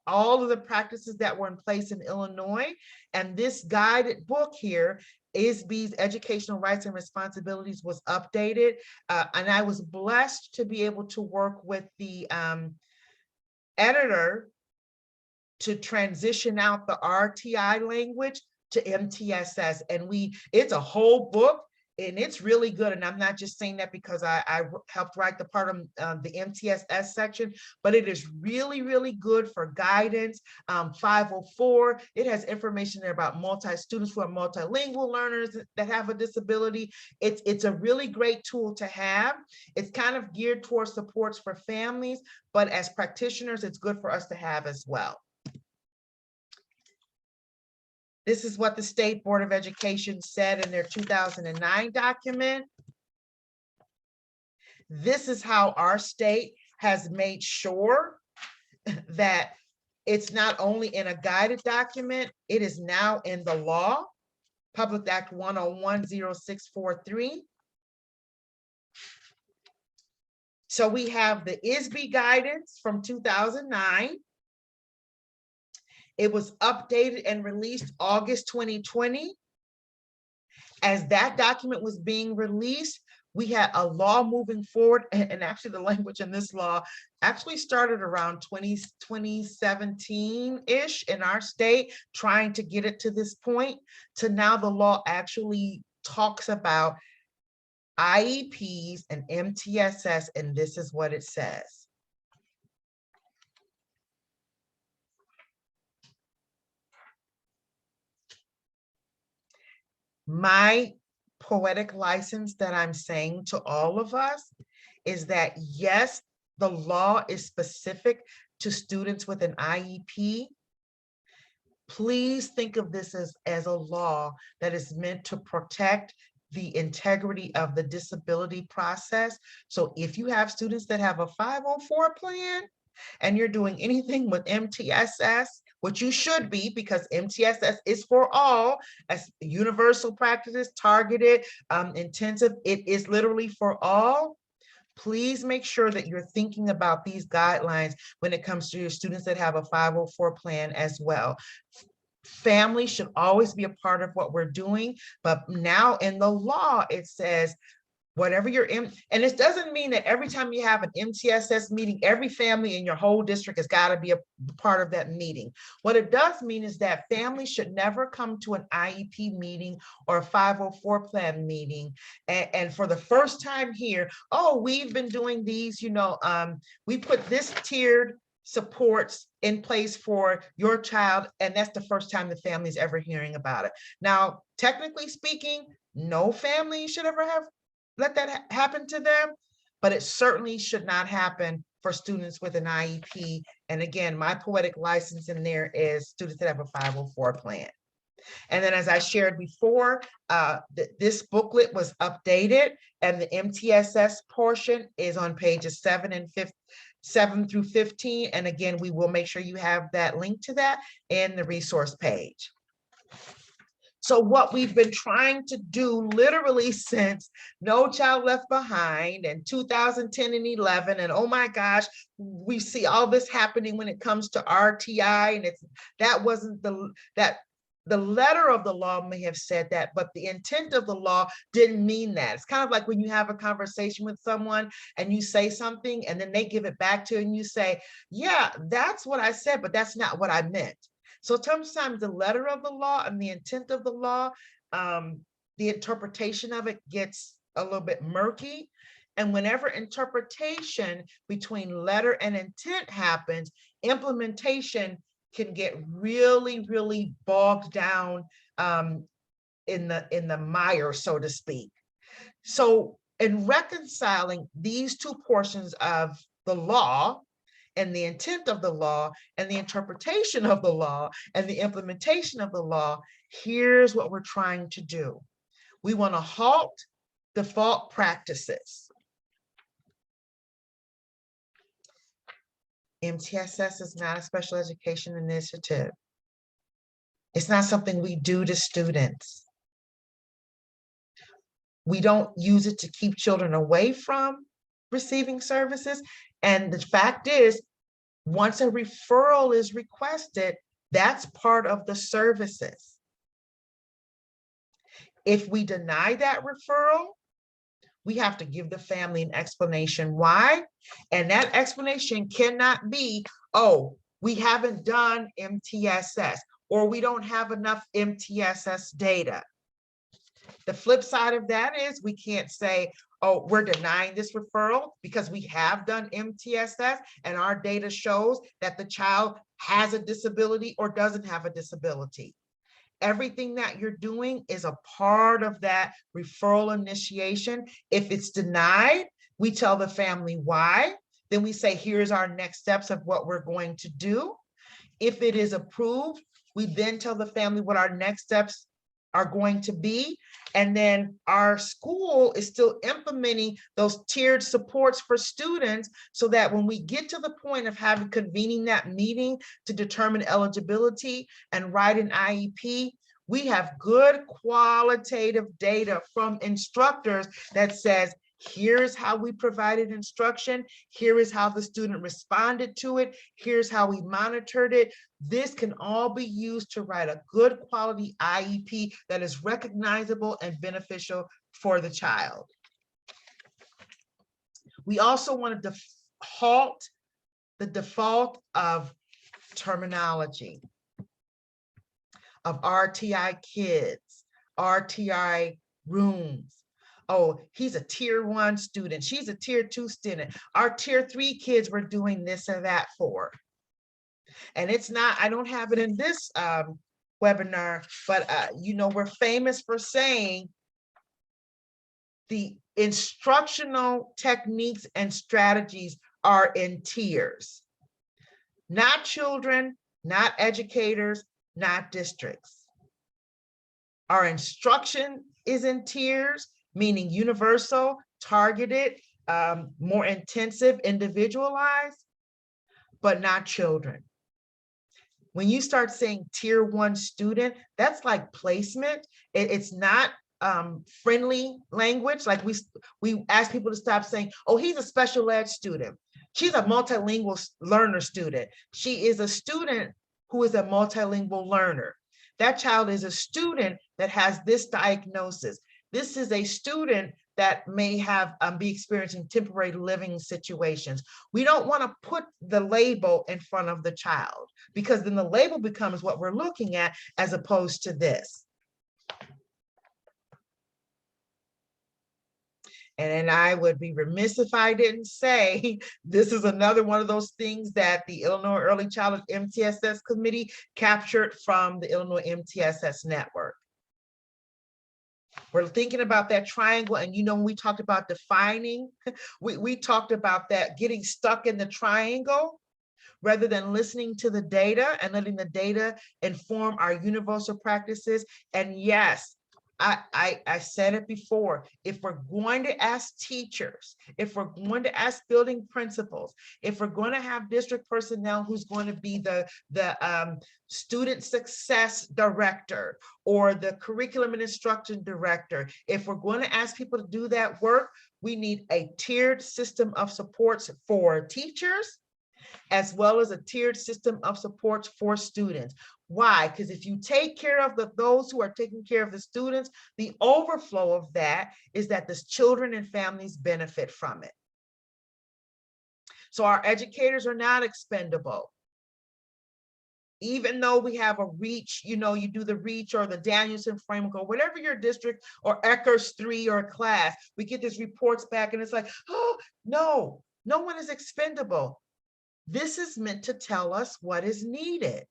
all of the practices that were in place in Illinois. And this guided book here, ISB's Educational Rights and Responsibilities, was updated. And I was blessed to be able to work with the editor to transition out the RTI language to MTSS. And it's a whole book and it's really good. And I'm not just saying that because I helped write the part of the MTSS section, but it is really, really good for guidance. 504, it has information there about students who are multilingual learners that have a disability. It's a really great tool to have. It's kind of geared towards supports for families, but as practitioners, it's good for us to have as well. This is what the State Board of Education said in their 2009 document. This is how our state has made sure that it's not only in a guided document, it is now in the law, Public Act 101-0643. So we have the ISB guidance from 2009. It was updated and released August 2020. As that document was being released, we had a law moving forward, and actually the language in this law actually started around 2017-ish in our state, trying to get it to this point, to now the law actually talks about IEPs and MTSS, and this is what it says. My poetic license that I'm saying to all of us is that, yes, the law is specific to students with an IEP. Please think of this as a law that is meant to protect the integrity of the disability process. So if you have students that have a 504 plan and you're doing anything with MTSS, which you should be, because MTSS is for all, as universal practices, targeted, intensive, it is literally for all. Please make sure that you're thinking about these guidelines when it comes to your students that have a 504 plan as well. Family should always be a part of what we're doing, but now in the law, it says whatever you're in, and it doesn't mean that every time you have an MTSS meeting, every family in your whole district has got to be a part of that meeting. What it does mean is that families should never come to an IEP meeting or a 504 plan meeting and for the first time here, oh, we've been doing these, we put this tiered supports in place for your child, and that's the first time the family's ever hearing about it. Now, technically speaking, no family should ever have let that happen to them, but it certainly should not happen for students with an IEP. And again, my poetic license in there is students that have a 504 plan. And then as I shared before, this booklet was updated and the MTSS portion is on pages 7 through 15. And again, we will make sure you have that link to that in the resource page. So what we've been trying to do literally since No Child Left Behind and 2010 and 11, and oh my gosh, we see all this happening when it comes to RTI, and the letter of the law may have said that, but the intent of the law didn't mean that. It's kind of like when you have a conversation with someone and you say something and then they give it back to you and you say, yeah, that's what I said, but that's not what I meant. So sometimes the letter of the law and the intent of the law, the interpretation of it gets a little bit murky. And whenever interpretation between letter and intent happens, implementation can get really, really bogged down in the mire, so to speak. So in reconciling these two portions of the law, and the intent of the law and the interpretation of the law and the implementation of the law, here's what we're trying to do. We want to halt default practices. MTSS is not a special education initiative. It's not something we do to students. We don't use it to keep children away from receiving services. And the fact is, once a referral is requested, that's part of the services. If we deny that referral, we have to give the family an explanation why. And that explanation cannot be, oh, we haven't done MTSS, or we don't have enough MTSS data. The flip side of that is we can't say, oh, we're denying this referral because we have done MTSS and our data shows that the child has a disability or doesn't have a disability. Everything that you're doing is a part of that referral initiation. If it's denied, we tell the family why. Then we say, here's our next steps of what we're going to do. If it is approved, we then tell the family what our next steps are going to be. And then our school is still implementing those tiered supports for students so that when we get to the point of convening that meeting to determine eligibility and write an IEP, we have good qualitative data from instructors that says, Here is how we provided instruction. Here is how the student responded to it. Here's how we monitored it. This can all be used to write a good quality IEP that is recognizable and beneficial for the child. We also wanted to halt the default of terminology, of RTI kids, RTI rooms. Oh, he's a tier 1 student. She's a tier 2 student. Our tier 3 kids were doing this or that for. And it's not, I don't have it in this webinar, but you know, we're famous for saying the instructional techniques and strategies are in tiers. Not children, not educators, not districts. Our instruction is in tiers, meaning universal, targeted, more intensive, individualized, but not children. When you start saying tier 1 student, that's like placement. It's not friendly language. Like we ask people to stop saying, oh, he's a special ed student. She's a multilingual learner student. She is a student who is a multilingual learner. That child is a student that has this diagnosis. This is a student that may have be experiencing temporary living situations. We don't want to put the label in front of the child, because then the label becomes what we're looking at as opposed to this. And then I would be remiss if I didn't say, this is another one of those things that the Illinois Early Childhood MTSS Committee captured from the Illinois MTSS Network. We're thinking about that triangle, and you know, when we talked about defining, we talked about that getting stuck in the triangle rather than listening to the data and letting the data inform our universal practices. And yes, I said it before, if we're going to ask teachers, if we're going to ask building principals, if we're going to have district personnel who's going to be the student success director or the curriculum and instruction director, if we're going to ask people to do that work, we need a tiered system of supports for teachers, as well as a tiered system of supports for students. Why? Because if you take care of those who are taking care of the students, the overflow of that is that the children and families benefit from it. So our educators are not expendable. Even though we have a reach, you know, you do the reach or the Danielson framework or whatever your district or Eckers 3 or class, we get these reports back and it's like, oh, no one is expendable. This is meant to tell us what is needed.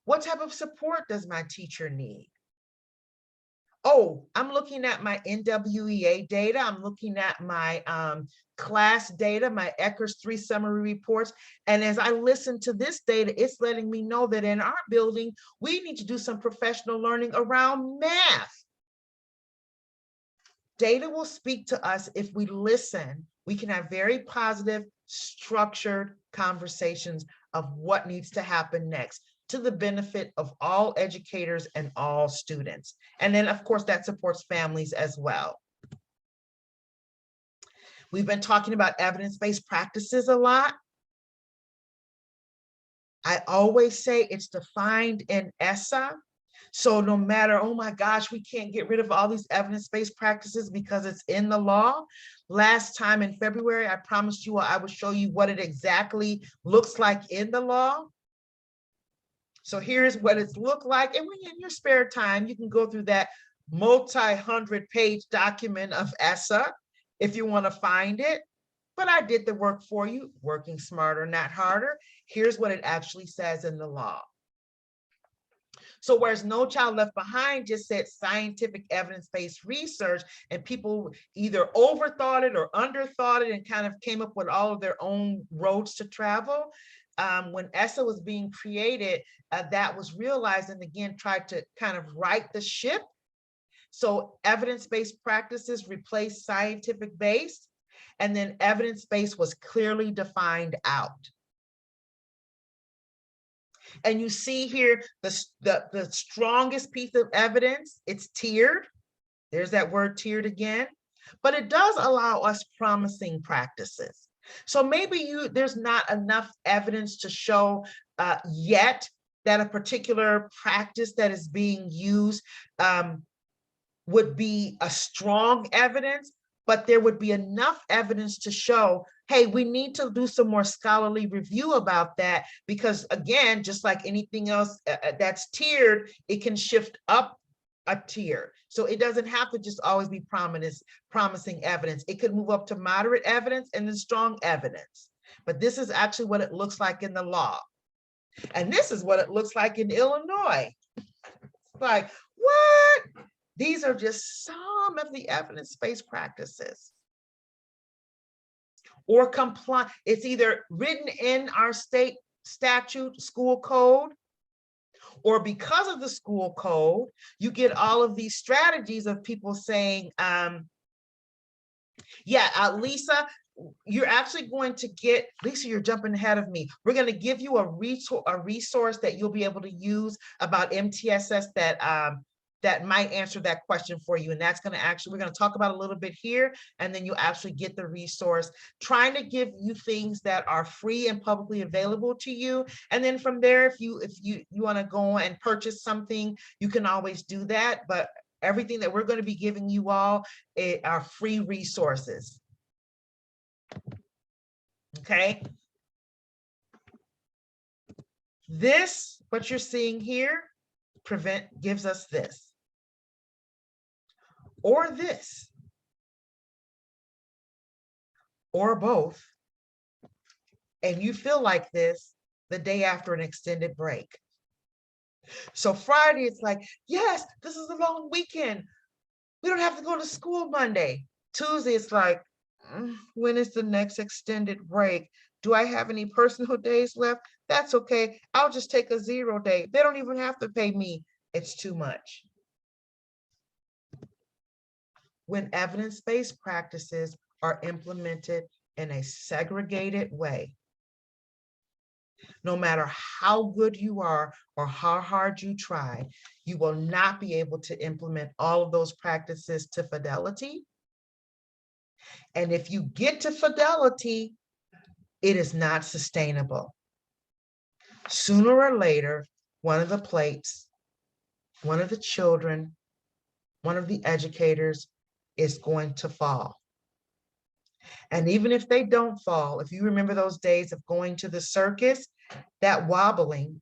What type of support does my teacher need? Oh, I'm looking at my NWEA data. I'm looking at my class data, my Eckers 3 summary reports. And as I listen to this data, it's letting me know that in our building, we need to do some professional learning around math. Data will speak to us if we listen. We can have very positive, structured conversations of what needs to happen next, to the benefit of all educators and all students. And then, of course, that supports families as well. We've been talking about evidence-based practices a lot. I always say it's defined in ESSA. So no matter, oh my gosh, we can't get rid of all these evidence-based practices because it's in the law. Last time in February, I promised you I would show you what it exactly looks like in the law. So here's what it's looked like. And when in your spare time, you can go through that multi-100-page document of ESSA if you want to find it. But I did the work for you, working smarter, not harder. Here's what it actually says in the law. So whereas No Child Left Behind just said scientific evidence-based research, and people either overthought it or underthought it and kind of came up with all of their own roads to travel, when ESSA was being created, that was realized and again tried to kind of right the ship. So evidence-based practices replaced scientific-based, and then evidence-based was clearly defined out. And you see here the strongest piece of evidence, it's tiered. There's that word tiered again. but it does allow us promising practices. So maybe there's not enough evidence to show yet that a particular practice that is being used would be a strong evidence, but there would be enough evidence to show, hey, we need to do some more scholarly review about that, because again, just like anything else that's tiered, it can shift up a tier. So it doesn't have to just always be promising evidence. It could move up to moderate evidence and then strong evidence. But this is actually what it looks like in the law. And this is what it looks like in Illinois. Like, what? These are just some of the evidence-based practices. Or comply. It's either written in our state statute, school code, or because of the school code, you get all of these strategies of people saying, Lisa, you're actually going to get, Lisa, you're jumping ahead of me. We're going to give you a resource that you'll be able to use about MTSS that might answer that question for you. And that's going to actually, we're going to talk about a little bit here, and then you actually get the resource, trying to give you things that are free and publicly available to you. And then from there, if you want to go and purchase something, you can always do that. But everything that we're going to be giving you all are free resources. Okay. This, what you're seeing here, gives us this. Or this, or both, and you feel like this the day after an extended break. So Friday, it's like, yes, this is a long weekend. We don't have to go to school Monday. Tuesday, it's like, when is the next extended break? Do I have any personal days left? That's okay. I'll just take a 0 day. They don't even have to pay me. It's too much. When evidence-based practices are implemented in a segregated way, no matter how good you are or how hard you try, you will not be able to implement all of those practices to fidelity. And if you get to fidelity, it is not sustainable. Sooner or later, one of the plates, one of the children, one of the educators is going to fall. And even if they don't fall, if you remember those days of going to the circus, that wobbling,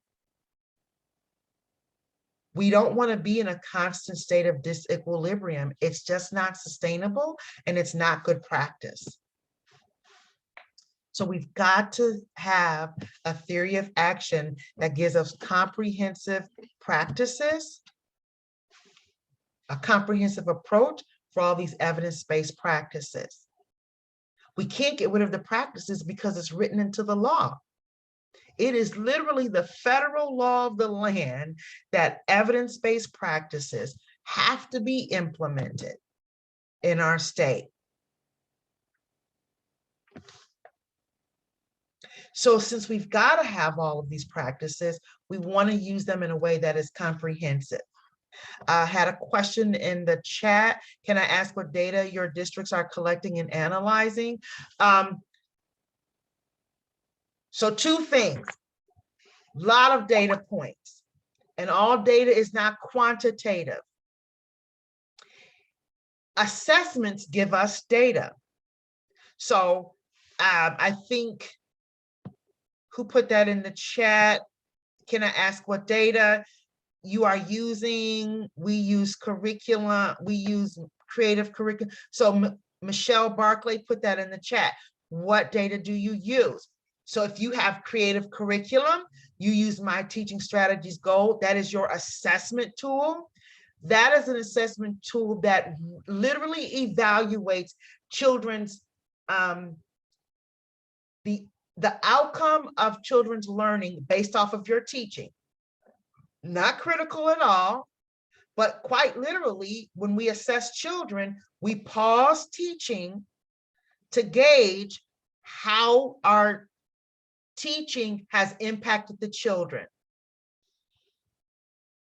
we don't want to be in a constant state of disequilibrium. It's just not sustainable, and it's not good practice. So we've got to have a theory of action that gives us comprehensive practices, a comprehensive approach for all these evidence-based practices. We can't get rid of the practices because it's written into the law. It is literally the federal law of the land that evidence-based practices have to be implemented in our state. So since we've got to have all of these practices, we want to use them in a way that is comprehensive. I had a question in the chat. Can I ask what data your districts are collecting and analyzing? So 2 things, a lot of data points, and all data is not quantitative. Assessments give us data. So I think, who put that in the chat? Can I ask what data you are using? We use curriculum, we use creative curriculum. So Michelle Barclay put that in the chat. What data do you use? So if you have creative curriculum, you use My Teaching Strategies Gold. That is your assessment tool. That is an assessment tool that literally evaluates children's, the outcome of children's learning based off of your teaching. Not critical at all, but quite literally, when we assess children, we pause teaching to gauge how our teaching has impacted the children.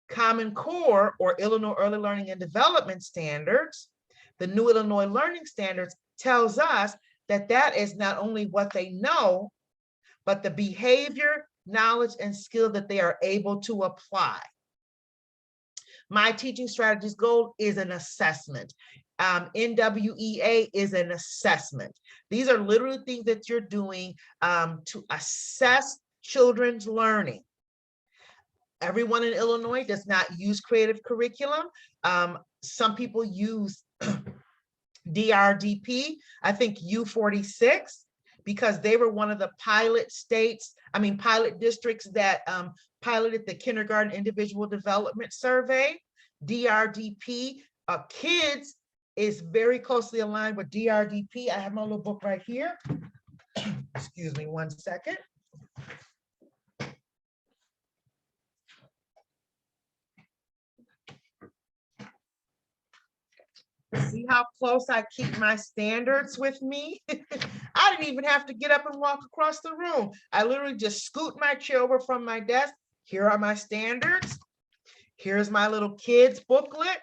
Common Core, or Illinois Early Learning and Development Standards, The New Illinois Learning Standards tells us that that is not only what they know, but the behavior, knowledge, and skill that they are able to apply. My teaching strategies goal is an assessment. NWEA is an assessment. These are literally things that you're doing to assess children's learning. Everyone in Illinois does not use creative curriculum. Some people use DRDP, I think U46, because they were one of the pilot districts that piloted the Kindergarten Individual Development Survey. DRDP, kids is very closely aligned with DRDP. I have my little book right here. Excuse me one second. See how close I keep my standards with me? I didn't even have to get up and walk across the room. I literally just scoot my chair over from my desk. Here are my standards. Here's my little kids booklet.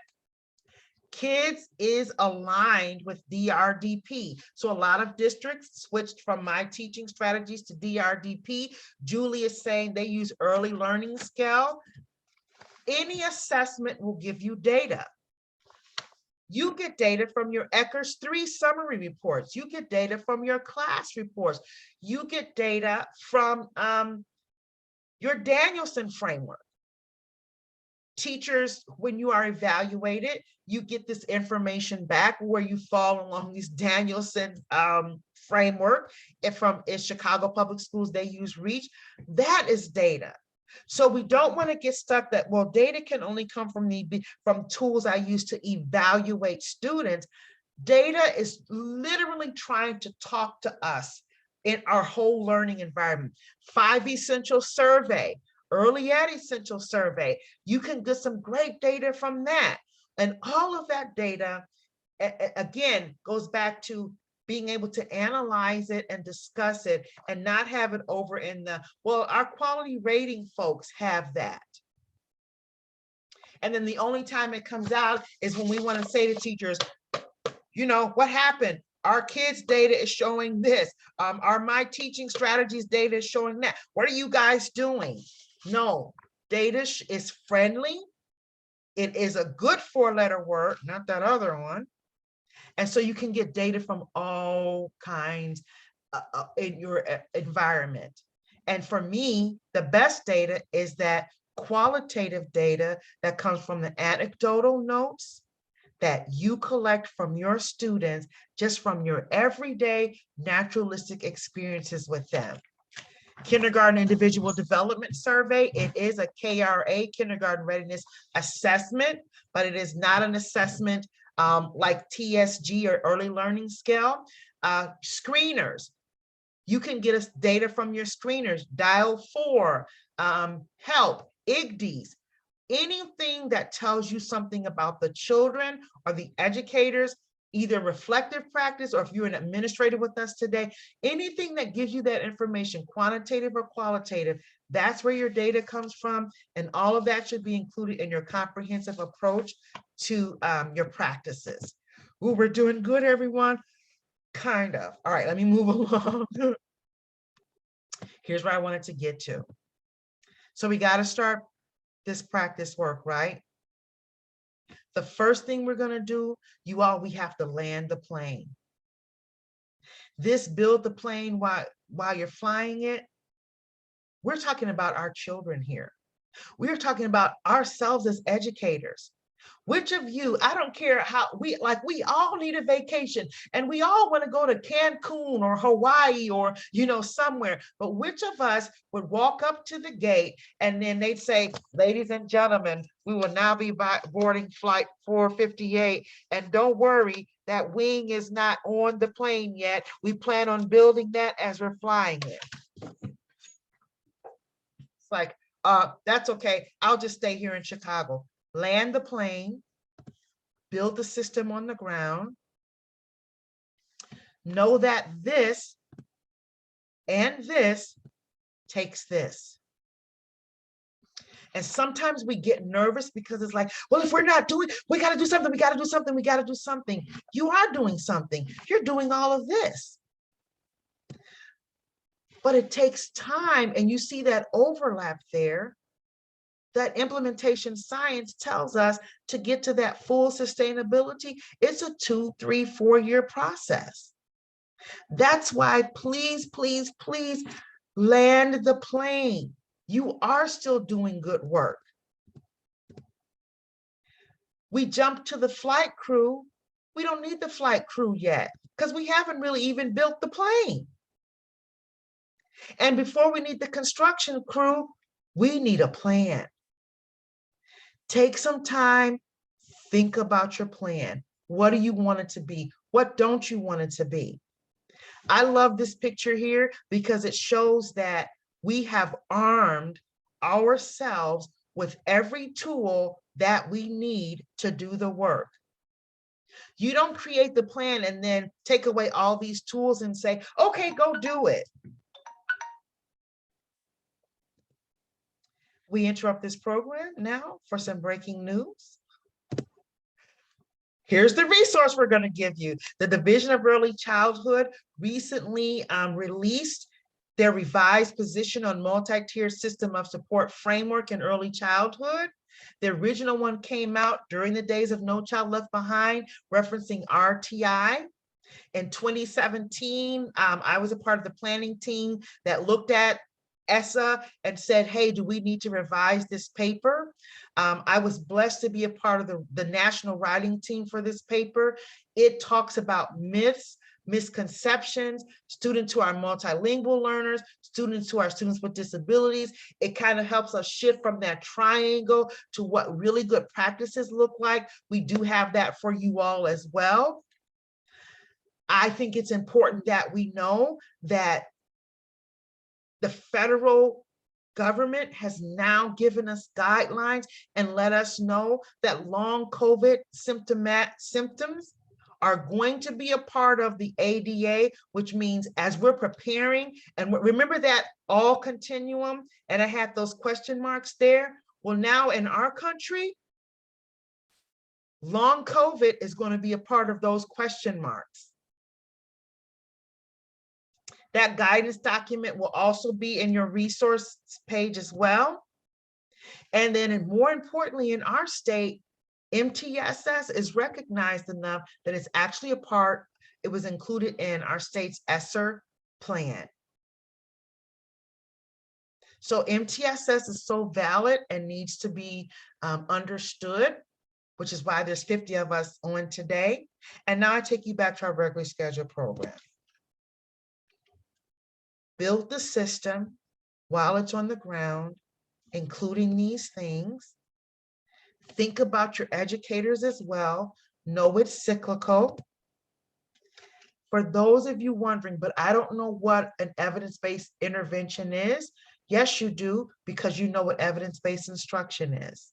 Kids is aligned with DRDP. So a lot of districts switched from my teaching strategies to DRDP. Julie is saying they use early learning scale. Any assessment will give you data. You get data from your Eckers 3 summary reports. You get data from your class reports. You get data from your Danielson framework. Teachers, when you are evaluated, you get this information back where you fall along this Danielson framework. In Chicago Public Schools, they use REACH. That is data. So we don't want to get stuck that, well, data can only come from tools I use to evaluate students. Data is literally trying to talk to us in our whole learning environment. 5 Essential Survey, Early Ed Essential Survey, you can get some great data from that. And all of that data, again, goes back to being able to analyze it and discuss it and not have it over in the, well, our quality rating folks have that. And then the only time it comes out is when we want to say to teachers, you know, what happened? Our kids' data is showing this. My teaching strategies data is showing that. What are you guys doing? No, data is friendly. It is a good 4-letter word, not that other one. And so you can get data from all kinds in your environment. And for me, the best data is that qualitative data that comes from the anecdotal notes that you collect from your students, just from your everyday naturalistic experiences with them. Kindergarten Individual Development Survey, it is a KRA, Kindergarten Readiness Assessment, but it is not an assessment like TSG or Early Learning Scale. Screeners, you can get us data from your screeners, Dial 4, HELP, IGDs, anything that tells you something about the children or the educators, either reflective practice or if you're an administrator with us today, anything that gives you that information, quantitative or qualitative, that's where your data comes from. And all of that should be included in your comprehensive approach to your practices. Ooh, we're doing good, everyone. Kind of. All right, let me move along. Here's where I wanted to get to. So we got to start this practice work, right? The first thing we're going to do, we have to land the plane. This build the plane while you're flying it. We're talking about our children here. We're talking about ourselves as educators. Which of you, I don't care how, we all need a vacation and we all want to go to Cancun or Hawaii or, somewhere. But which of us would walk up to the gate and then they'd say, ladies and gentlemen, we will now be boarding flight 458. And don't worry, that wing is not on the plane yet. We plan on building that as we're flying it. It's like, that's okay. I'll just stay here in Chicago. Land the plane, build the system on the ground, know that this and this takes this. And sometimes we get nervous because it's like, well, if we're not doing, we got to do something, we got to do something, we got to do something. You are doing something. You're doing all of this. But it takes time, and you see that overlap there. That implementation science tells us to get to that full sustainability, it's a 2, 3, 4-year process. That's why please, please, please land the plane. You are still doing good work. We jump to the flight crew. We don't need the flight crew yet because we haven't really even built the plane. And before we need the construction crew, we need a plan. Take some time, think about your plan. What do you want it to be? What don't you want it to be? I love this picture here because it shows that we have armed ourselves with every tool that we need to do the work. You don't create the plan and then take away all these tools and say, okay, go do it. We interrupt this program now for some breaking news. Here's the resource we're going to give you. The Division of Early Childhood recently released their revised position on multi-tiered system of support framework in early childhood. The original one came out during the days of No Child Left Behind, referencing RTI. In 2017, I was a part of the planning team that looked at ESSA and said, hey, do we need to revise this paper? I was blessed to be a part of the national writing team for this paper. It talks about myths, misconceptions, students who are multilingual learners, students who are students with disabilities. It kind of helps us shift from that triangle to what really good practices look like. We do have that for you all as well. I think it's important that we know that the federal government has now given us guidelines and let us know that long COVID symptoms are going to be a part of the ADA, which means as we're preparing, and remember that all continuum, and I had those question marks there. Well, now in our country, long COVID is going to be a part of those question marks. That guidance document will also be in your resource page as well. And then, and more importantly, in our state, MTSS is recognized enough that it's actually a part, it was included in our state's ESSER plan. So MTSS is so valid and needs to be understood, which is why there's 50 of us on today. And now I take you back to our regularly scheduled program. Build the system while it's on the ground, including these things. Think about your educators as well. Know it's cyclical. For those of you wondering, but I don't know what an evidence-based intervention is. Yes, you do, because you know what evidence-based instruction is.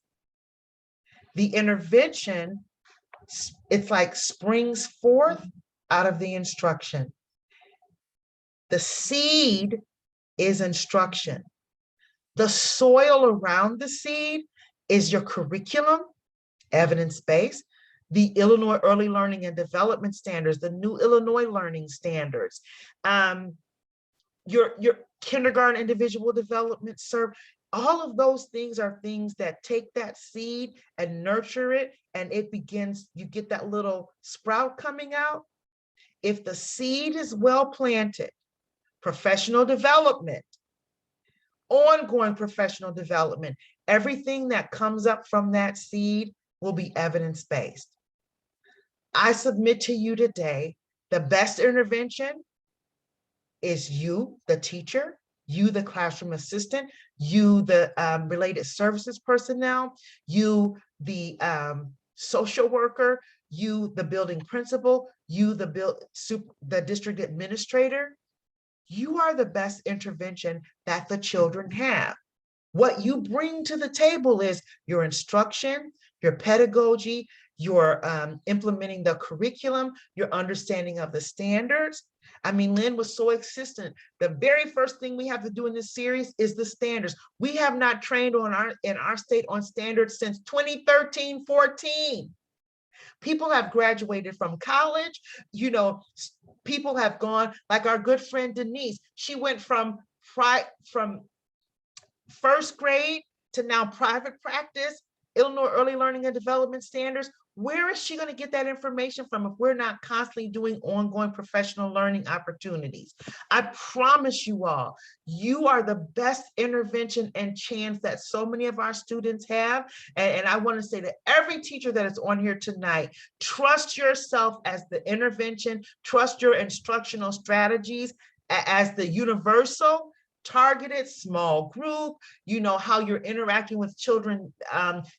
The intervention, it's like springs forth out of the instruction. The seed is instruction. The soil around the seed is your curriculum, evidence-based, the Illinois Early Learning and Development Standards, the new Illinois Learning Standards, your kindergarten individual development serve. All of those things are things that take that seed and nurture it, and it begins, you get that little sprout coming out. If the seed is well planted, professional development, ongoing professional development, everything that comes up from that seed will be evidence-based. I submit to you today, the best intervention is you, the teacher, you, the classroom assistant, you, the related services personnel, you, the social worker, you, the building principal, you, the district administrator. You are the best intervention that the children have. What you bring to the table is your instruction, your pedagogy, your implementing the curriculum, your understanding of the standards. I mean, Lynn was so insistent. The very first thing we have to do in this series is the standards. We have not trained in our state on standards since 2013, 14. People have graduated from college, you know, people have gone, like our good friend Denise, she went from first grade to now private practice, Illinois Early Learning and Development Standards. Where is she going to get that information from if we're not constantly doing ongoing professional learning opportunities? I promise you all, you are the best intervention and chance that so many of our students have. And I want to say to every teacher that is on here tonight, trust yourself as the intervention, trust your instructional strategies as the universal, targeted small group, you know, how you're interacting with children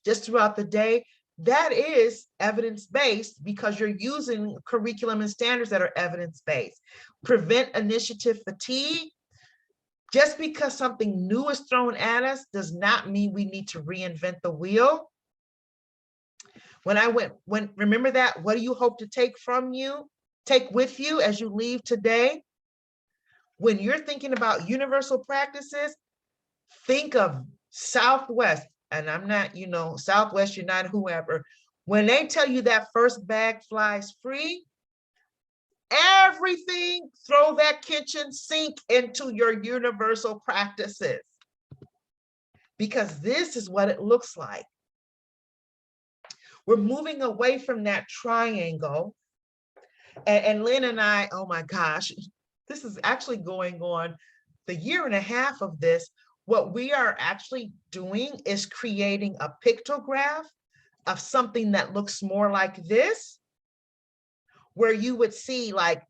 just throughout the day. That is evidence-based because you're using curriculum and standards that are evidence-based. Prevent initiative fatigue. Just because something new is thrown at us does not mean we need to reinvent the wheel. Remember that, what do you hope to take with you as you leave today? When you're thinking about universal practices, think of Southwest, and I'm not, you know, Southwest United, whoever. When they tell you that first bag flies free, everything, throw that kitchen sink into your universal practices. Because this is what it looks like. We're moving away from that triangle. And Lynn and I, oh my gosh, this is actually going on the year and a half of this. What we are actually doing is creating a pictograph of something that looks more like this, where you would see like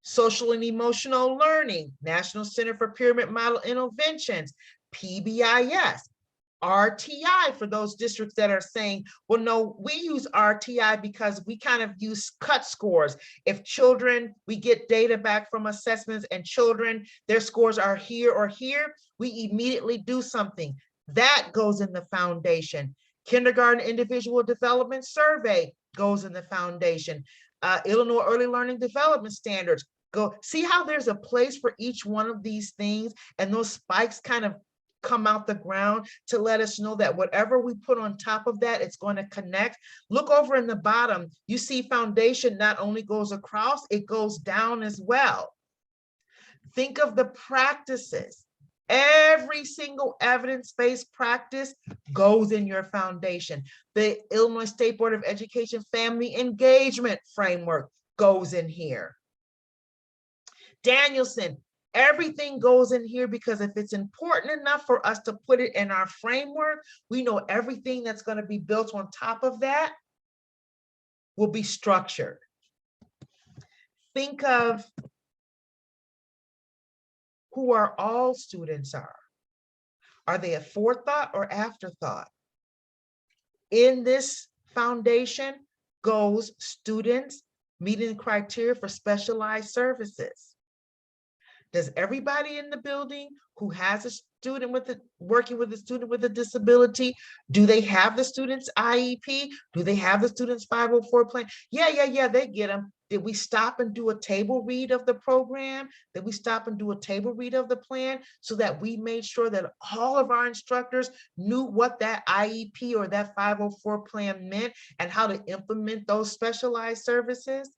social and emotional learning, National Center for Pyramid Model Interventions, PBIS, RTI for those districts that are saying, well, no, we use RTI because we kind of use cut scores. If children, we get data back from assessments and children, their scores are here or here, we immediately do something. That goes in the foundation. Kindergarten Individual Development Survey goes in the foundation. Illinois Early Learning Development Standards. Go see how there's a place for each one of these things, and those spikes kind of come out the ground to let us know that whatever we put on top of that, it's going to connect. Look over in the bottom, you see foundation not only goes across, it goes down as well. Think of the practices. Every single evidence-based practice goes in your foundation. The Illinois State Board of Education Family Engagement Framework goes in here. Danielson, everything goes in here because if it's important enough for us to put it in our framework, we know everything that's going to be built on top of that will be structured. Think of who our all students are. Are they a forethought or afterthought? In this foundation goes students meeting the criteria for specialized services. Does everybody in the building who has a student working with a student with a disability, do they have the student's IEP? Do they have the student's 504 plan? Yeah, they get them. Did we stop and do a table read of the program? Did we stop and do a table read of the plan so that we made sure that all of our instructors knew what that IEP or that 504 plan meant and how to implement those specialized services?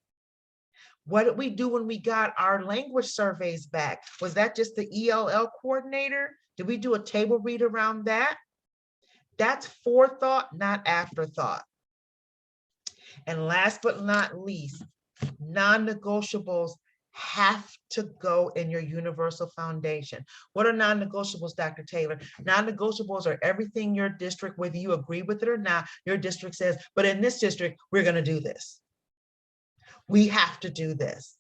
What did we do when we got our language surveys back? Was that just the ELL coordinator? Did we do a table read around that? That's forethought, not afterthought. And last but not least, non-negotiables have to go in your universal foundation. What are non-negotiables, Dr. Taylor? Non-negotiables are everything your district, whether you agree with it or not, your district says, but in this district, we're going to do this. We have to do this.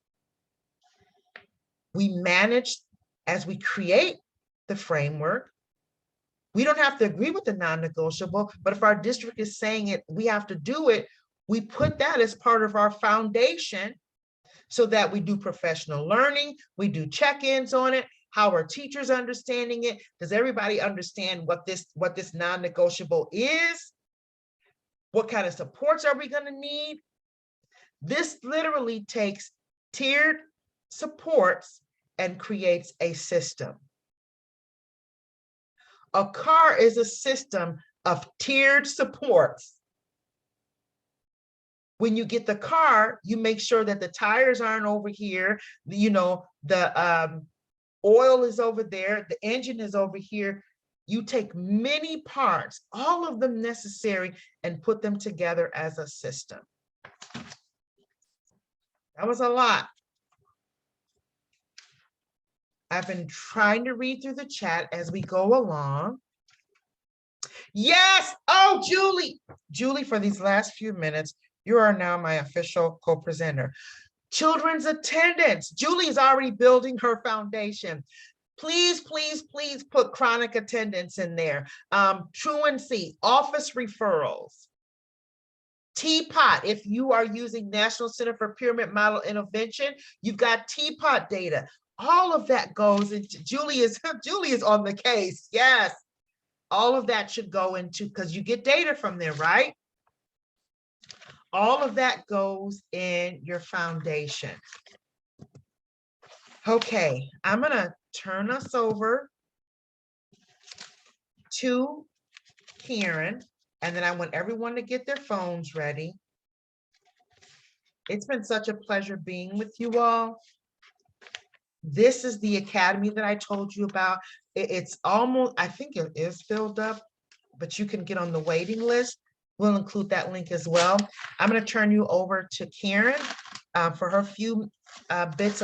We manage as we create the framework. We don't have to agree with the non-negotiable, but if our district is saying it, we have to do it. We put that as part of our foundation so that we do professional learning, we do check-ins on it. How are teachers understanding it? Does everybody understand what this non-negotiable is? What kind of supports are we going to need? This literally takes tiered supports and creates a system. A car is a system of tiered supports. When you get the car, you make sure that the tires aren't over here, you know, the oil is over there, the engine is over here. You take many parts, all of them necessary, and put them together as a system. That was a lot. I've been trying to read through the chat as we go along. Yes, oh, Julie, for these last few minutes, you are now my official co-presenter. Children's attendance. Julie's already building her foundation. Please, please, please put chronic attendance in there. Truancy, office referrals. TPOT, if you are using National Center for Pyramid Model Intervention, you've got TPOT data. All of that goes into, Julie is on the case, yes. All of that should go into, because you get data from there, right? All of that goes in your foundation. Okay, I'm gonna turn us over to Karen, and then I want everyone to get their phones ready. It's been such a pleasure being with you all. This is the academy that I told you about. It's almost, I think it is filled up, but you can get on the waiting list. We'll include that link as well. I'm going to turn you over to Karen for her few bits of